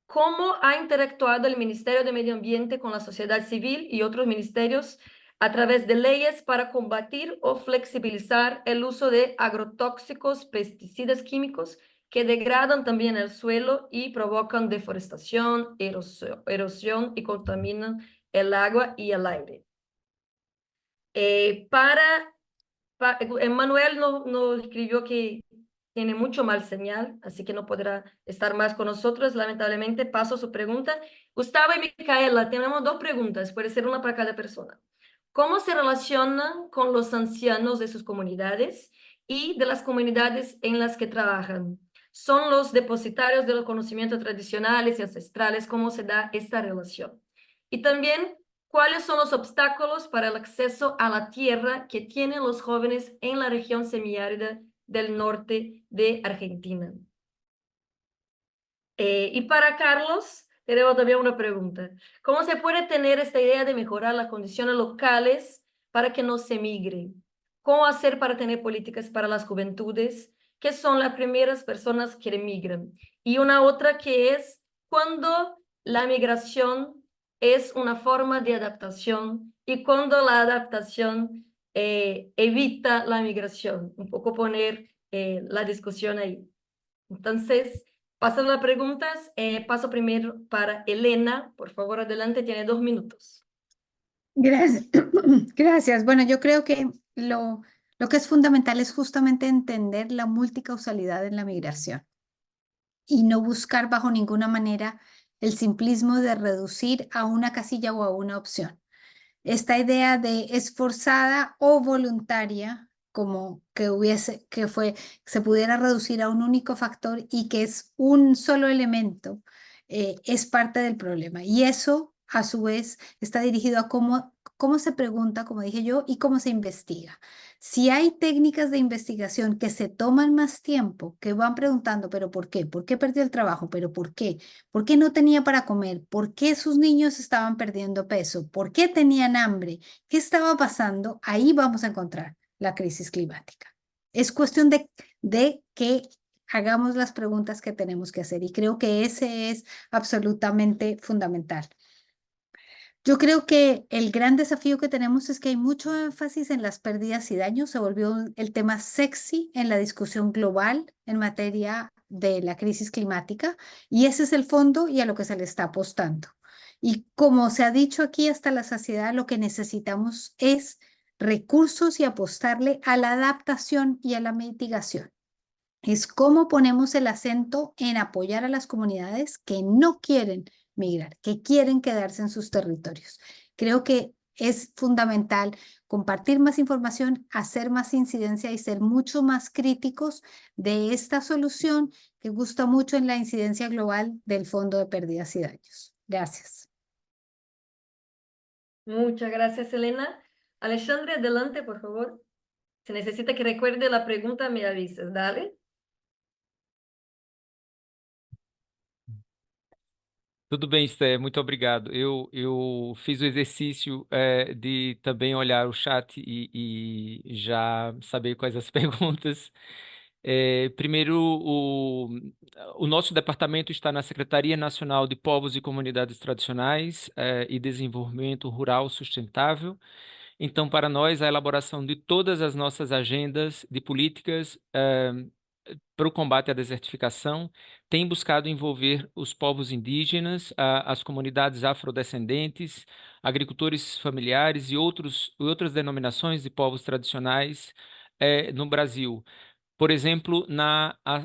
S1: ¿cómo ha interactuado el Ministerio de Medio Ambiente con la sociedad civil y otros ministerios a través de leyes para combatir o flexibilizar el uso de agrotóxicos, pesticidas químicos que degradan también el suelo y provocan deforestación, erosión y contaminan el agua y el aire? Emmanuel nos escribió que tiene mucho mal señal, así que no podrá estar más con nosotros. Lamentablemente, paso su pregunta. Gustavo y Micaela, tenemos 2 preguntas, puede ser una para cada persona. ¿Cómo se relacionan con los ancianos de sus comunidades y de las comunidades en las que trabajan? ¿Son los depositarios de los conocimientos tradicionales y ancestrales? ¿Cómo se da esta relación? Y también, ¿cuáles son los obstáculos para el acceso a la tierra que tienen los jóvenes en la región semiárida del norte de Argentina? Y para Carlos, tenemos también una pregunta. ¿Cómo se puede tener esta idea de mejorar las condiciones locales para que no se migre? ¿Cómo hacer para tener políticas para las juventudes, que son las primeras personas que emigran? Y una otra que es, ¿cuándo la migración es una forma de adaptación y cuando la adaptación evita la migración? Un poco poner la discusión ahí. Entonces, pasando las preguntas, paso primero para Elena. Por favor, adelante, tiene 2 minutos.
S3: Gracias. Gracias. Bueno, yo creo que lo que es fundamental es justamente entender la multicausalidad en la migración y no buscar bajo ninguna manera el simplismo de reducir a una casilla o a una opción. Esta idea de esforzada o voluntaria, como que se pudiera reducir a un único factor y que es un solo elemento, es parte del problema. Y eso, a su vez, está dirigido a cómo se pregunta, como dije yo, y cómo se investiga. Si hay técnicas de investigación que se toman más tiempo, que van preguntando, ¿pero por qué? ¿Por qué perdió el trabajo? ¿Pero por qué? ¿Por qué no tenía para comer? ¿Por qué sus niños estaban perdiendo peso? ¿Por qué tenían hambre? ¿Qué estaba pasando? Ahí vamos a encontrar la crisis climática. Es cuestión de que hagamos las preguntas que tenemos que hacer y creo que ese es absolutamente fundamental. Yo creo que el gran desafío que tenemos es que hay mucho énfasis en las pérdidas y daños. Se volvió el tema sexy en la discusión global en materia de la crisis climática y ese es el fondo y a lo que se le está apostando. Y como se ha dicho aquí hasta la saciedad, lo que necesitamos es recursos y apostarle a la adaptación y a la mitigación. Es cómo ponemos el acento en apoyar a las comunidades que no quieren migrar, que quieren quedarse en sus territorios. Creo que es fundamental compartir más información, hacer más incidencia y ser mucho más críticos de esta solución que gusta mucho en la incidencia global del Fondo de Pérdidas y Daños. Gracias.
S1: Muchas gracias, Elena. Alexandre, adelante, por favor. Si necesita que recuerde la pregunta, me avisas, dale.
S4: Tudo bem, Esté, muito obrigado. Eu fiz o exercício de também olhar o chat e já saber quais as perguntas. Primeiro, o nosso departamento está na Secretaria Nacional de Povos e Comunidades Tradicionais e Desenvolvimento Rural Sustentável. Então, para nós, a elaboração de todas as nossas agendas de políticas para o combate à desertificação tem buscado envolver os povos indígenas, as comunidades afrodescendentes, agricultores familiares e outras denominações de povos tradicionais no Brasil. Por exemplo,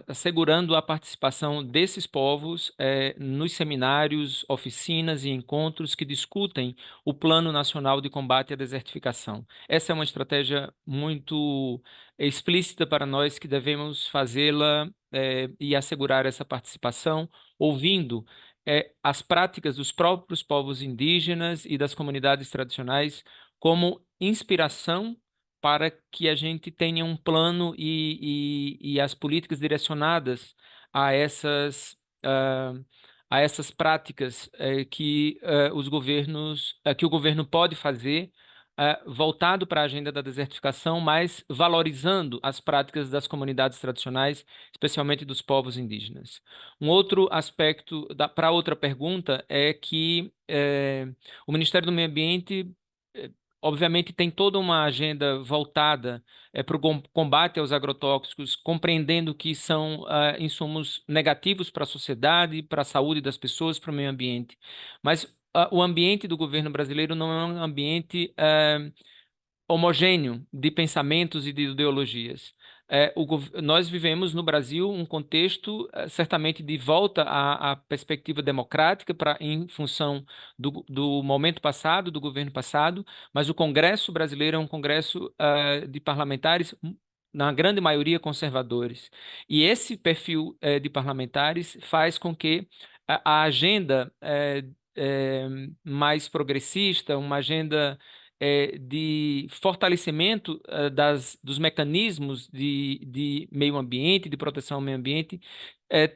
S4: assegurando a participação desses povos nos seminários, oficinas e encontros que discutem o Plano Nacional de Combate à Desertificação. Essa é uma estratégia muito explícita para nós que devemos fazê-la e assegurar essa participação, ouvindo as práticas dos próprios povos indígenas e das comunidades tradicionais como inspiração para que a gente tenha um plano e as políticas direcionadas a essas práticas que o governo pode fazer voltado para a agenda da desertificação, mas valorizando as práticas das comunidades tradicionais, especialmente dos povos indígenas. Um outro aspecto para outra pergunta é que o Ministério do Meio Ambiente obviamente, tem toda uma agenda voltada para o combate aos agrotóxicos, compreendendo que são insumos negativos para a sociedade, para a saúde das pessoas, para o meio ambiente. Mas o ambiente do governo brasileiro não é um ambiente homogêneo de pensamentos e de ideologias. Nós vivemos no Brasil um contexto certamente de volta à perspectiva democrática em função do momento passado, do governo passado, mas o Congresso brasileiro é um congresso de parlamentares, na grande maioria conservadores. E esse perfil de parlamentares faz com que a agenda mais progressista, uma agenda de fortalecimento dos mecanismos de meio ambiente, de proteção ao meio ambiente,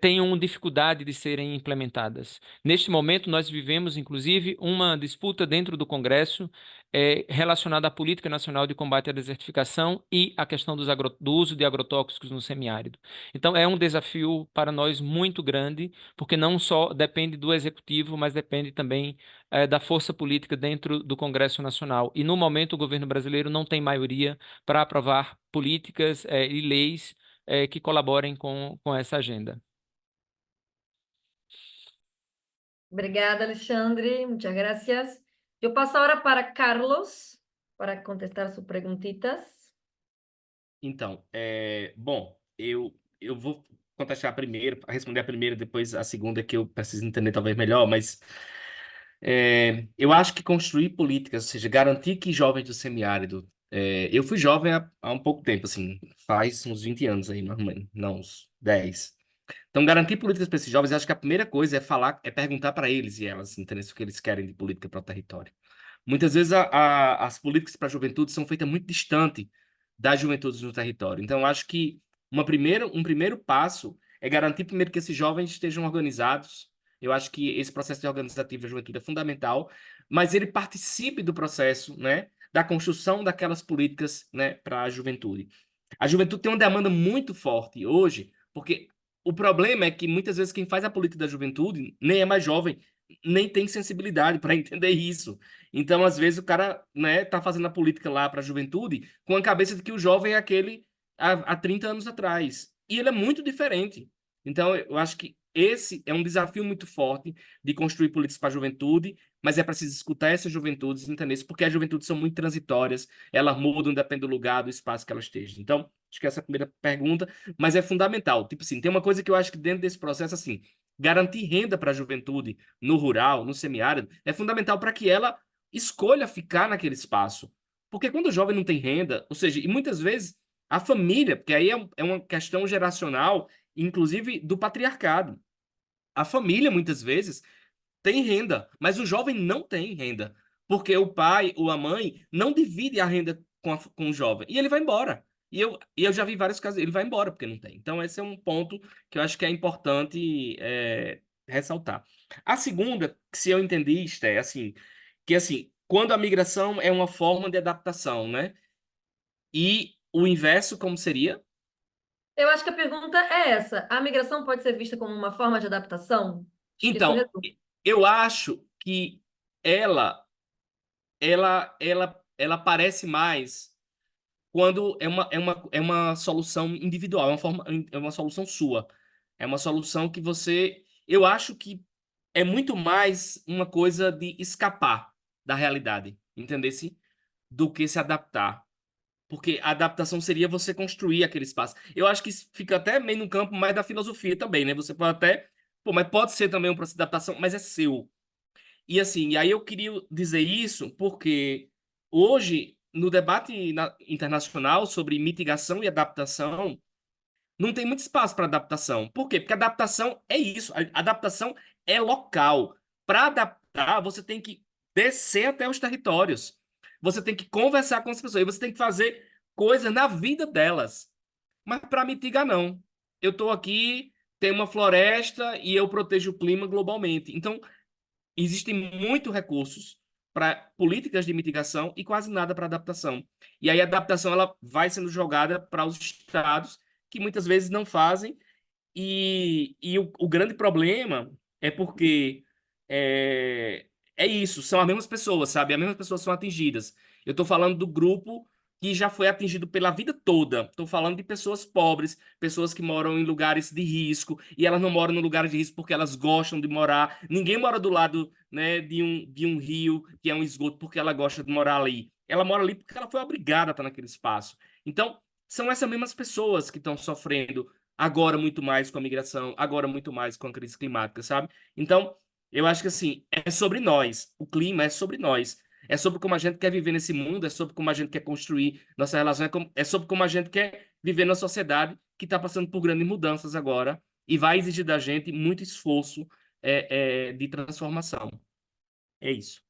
S4: tenham dificuldade de serem implementadas. Neste momento, nós vivemos, inclusive, uma disputa dentro do Congresso relacionada à Política Nacional de Combate à Desertificação e à questão do uso de agrotóxicos no semiárido. Então, é um desafio para nós muito grande, porque não só depende do Executivo, mas depende também da força política dentro do Congresso Nacional. E, no momento, o governo brasileiro não tem maioria para aprovar políticas e leis que colaborem com essa agenda.
S1: Obrigada, Alexandre. Muchas gracias. Eu passo agora para Carlos para contestar suas perguntitas.
S8: Então, bom, eu vou contestar primeiro, responder a primeira, depois a segunda, que eu preciso entender talvez melhor, mas eu acho que construir políticas, ou seja, garantir que jovens do semiárido. Eu fui jovem há um pouco tempo, assim, faz uns 20 anos aí, mais ou menos, não, uns 10. Então, garantir políticas para esses jovens, eu acho que a primeira coisa é perguntar para eles e elas, entendeu? O que eles querem de política para o território. Muitas vezes as políticas para a juventude são feitas muito distante das juventudes no território. Então, eu acho que um primeiro passo é garantir primeiro que esses jovens estejam organizados. Eu acho que esse processo organizativo da juventude é fundamental, mas ele participe do processo, né, da construção daquelas políticas, né, para a juventude. A juventude tem uma demanda muito forte hoje, porque o problema é que muitas vezes quem faz a política da juventude nem é mais jovem, nem tem sensibilidade para entender isso. Então, às vezes, o cara, né, tá fazendo a política lá para a juventude com a cabeça de que o jovem é aquele há 30 anos atrás. E ele é muito diferente. Então, eu acho que esse é um desafio muito forte de construir políticas para a juventude, mas é preciso escutar essas juventudes, entender isso, porque as juventudes são muito transitórias, elas mudam, depende do lugar, do espaço que elas estejam. Então, acho que essa é a primeira pergunta, mas é fundamental. Tipo assim, tem uma coisa que eu acho que dentro desse processo, assim, garantir renda para a juventude no rural, no semiárido, é fundamental para que ela escolha ficar naquele espaço. Porque quando o jovem não tem renda, ou seja, e muitas vezes a família, porque aí é uma questão geracional, inclusive do patriarcado. A família, muitas vezes, tem renda, mas o jovem não tem renda, porque o pai ou a mãe não divide a renda com o jovem, e ele vai embora. E eu já vi vários casos, ele vai embora porque não tem. Então, esse é um ponto que eu acho que é importante ressaltar. A segunda, que se eu entendi, Esté, assim, que assim, quando a migração é uma forma de adaptação, né? E o inverso, como seria?
S1: Eu acho que a pergunta é essa. A migração pode ser vista como uma forma de adaptação? Acho que isso
S8: Então,
S1: resume.
S8: eu acho que ela, ela parece mais quando é uma solução individual, é uma solução sua. É uma solução que você. Eu acho que é muito mais uma coisa de escapar da realidade, entendesse? Do que se adaptar. Porque a adaptação seria você construir aquele espaço. Eu acho que isso fica até meio no campo mais da filosofia também, né? Você pode até. Pô, mas pode ser também um processo de adaptação, mas é seu. E assim, e aí eu queria dizer isso porque hoje, no debate internacional sobre mitigação e adaptação, não tem muito espaço para adaptação. Por quê? Porque adaptação é isso. A adaptação é local. Para adaptar, você tem que descer até os territórios. Você tem que conversar com as pessoas. E você tem que fazer coisas na vida delas. Mas para mitigar, não. Eu estou aqui, tem uma floresta e eu protejo o clima globalmente. Então, existem muitos recursos para políticas de mitigação e quase nada para adaptação. E aí a adaptação ela vai sendo jogada para os estados que muitas vezes não fazem. E o grande problema é porque é, é isso, são as mesmas pessoas, sabe? As mesmas pessoas são atingidas. Eu estou falando do grupo que já foi atingido pela vida toda. Estou falando de pessoas pobres, pessoas que moram em lugares de risco, e elas não moram no lugar de risco porque elas gostam de morar. Ninguém mora do lado, né, de um rio que é um esgoto porque ela gosta de morar ali. Ela mora ali porque ela foi obrigada a estar naquele espaço. Então, são essas mesmas pessoas que estão sofrendo agora muito mais com a migração, agora muito mais com a crise climática, sabe? Então, eu acho que assim, é sobre nós. O clima é sobre nós. É sobre como a gente quer viver nesse mundo, é sobre como a gente quer construir nossa relação, é sobre como a gente quer viver na sociedade que está passando por grandes mudanças agora e vai exigir da gente muito esforço de transformação. É isso.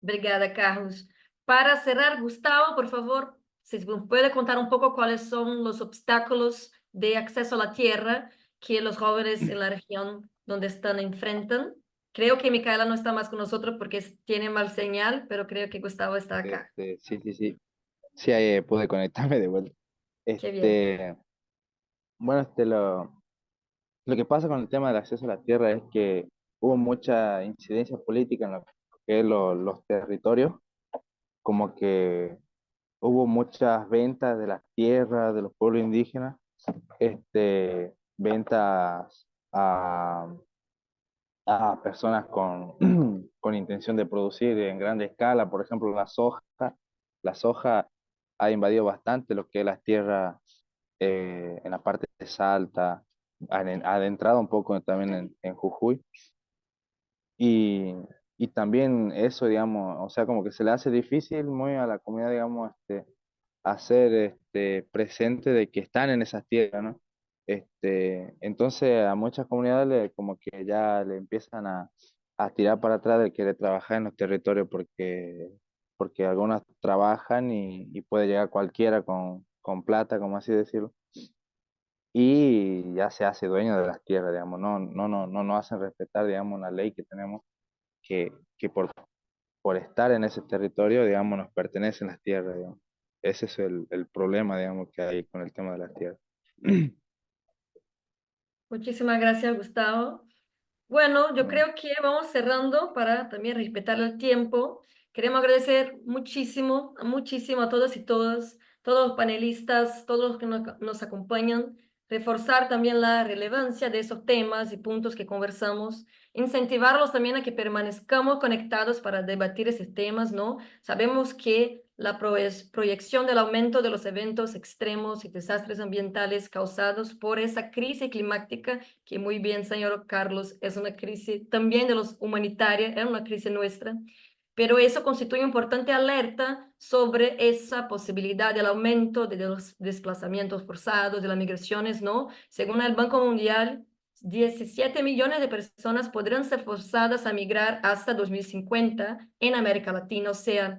S1: Obrigada, Carlos. Para cerrar, Gustavo, por favor, si puede contar un poco cuáles son los obstáculos de acceso a la tierra que los jóvenes en la región donde están enfrentan. Creo que Micaela no está más con nosotros porque tiene mal señal, pero creo que Gustavo está acá.
S6: Sí, sí, sí. Sí, ahí pude conectarme de vuelta.
S1: Qué bien.
S6: Bueno, lo que pasa con el tema del acceso a la tierra es que hubo mucha incidencia política en lo que es los territorios, como que hubo muchas ventas de las tierras de los pueblos indígenas, ventas a personas con, con intención de producir en grande escala, por ejemplo, la soja. La soja ha invadido bastante lo que es las tierras en la parte de Salta, ha adentrado un poco también en Jujuy. Y, y también eso, digamos, o sea, como que se le hace difícil muy a la comunidad, digamos, hacer presente de que están en esas tierras, ¿no? Entonces a muchas comunidades como que ya le empiezan a tirar para atrás de querer trabajar en los territorios porque algunas trabajan y puede llegar cualquiera con plata, como así decirlo, y ya se hace dueño de las tierras, digamos, no hacen respetar, digamos, una ley que tenemos que por estar en ese territorio, digamos, nos pertenecen las tierras, digamos. Ese es el problema, digamos, que hay con el tema de las tierras.
S1: Muchísimas gracias, Gustavo. Bueno, yo creo que vamos cerrando para también respetar el tiempo. Queremos agradecer muchísimo, muchísimo a todos y todas, todos los panelistas, todos los que nos acompañan, reforzar también la relevancia de esos temas y puntos que conversamos, incentivarlos también a que permanezcamos conectados para debatir esos temas, ¿no? Sabemos que la proyección del aumento de los eventos extremos y desastres ambientales causados por esa crisis climática, que muy bien, señor Carlos, es una crisis también de los humanitaria, es una crisis nuestra, pero eso constituye una importante alerta sobre esa posibilidad del aumento de los desplazamientos forzados, de las migraciones, ¿no? Según el Banco Mundial, 17 millones de personas podrán ser forzadas a migrar hasta 2050 en América Latina, o sea,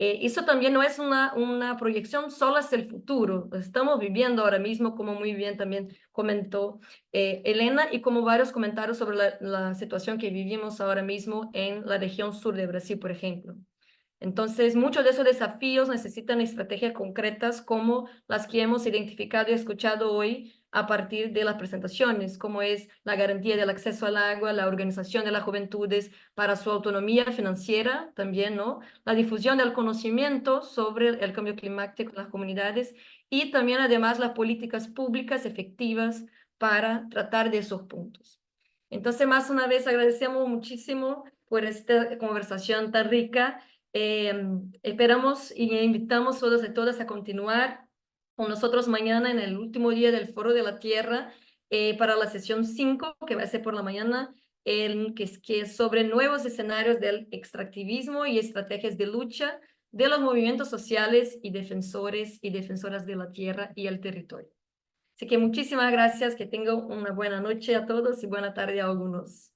S1: Eso también no es una proyección solo hacia el futuro, lo estamos viviendo ahora mismo, como muy bien también comentó Elena, y como varios comentarios sobre la situación que vivimos ahora mismo en la región sur de Brasil, por ejemplo. Entonces, muchos de esos desafíos necesitan estrategias concretas como las que hemos identificado y escuchado hoy a partir de las presentaciones, como es la garantía del acceso al agua, la organización de las juventudes para su autonomía financiera también, ¿no? La difusión del conocimiento sobre el cambio climático en las comunidades y también además las políticas públicas efectivas para tratar de esos puntos. Entonces, más una vez agradecemos muchísimo por esta conversación tan rica. Esperamos y invitamos todos y todas a continuar con nosotros mañana en el último día del Foro de la Tierra para la sesión 5, que va a ser por la mañana, que es sobre nuevos escenarios del extractivismo y estrategias de lucha de los movimientos sociales y defensores y defensoras de la tierra y el territorio. Así que muchísimas gracias, que tengan una buena noche a todos y buena tarde a algunos.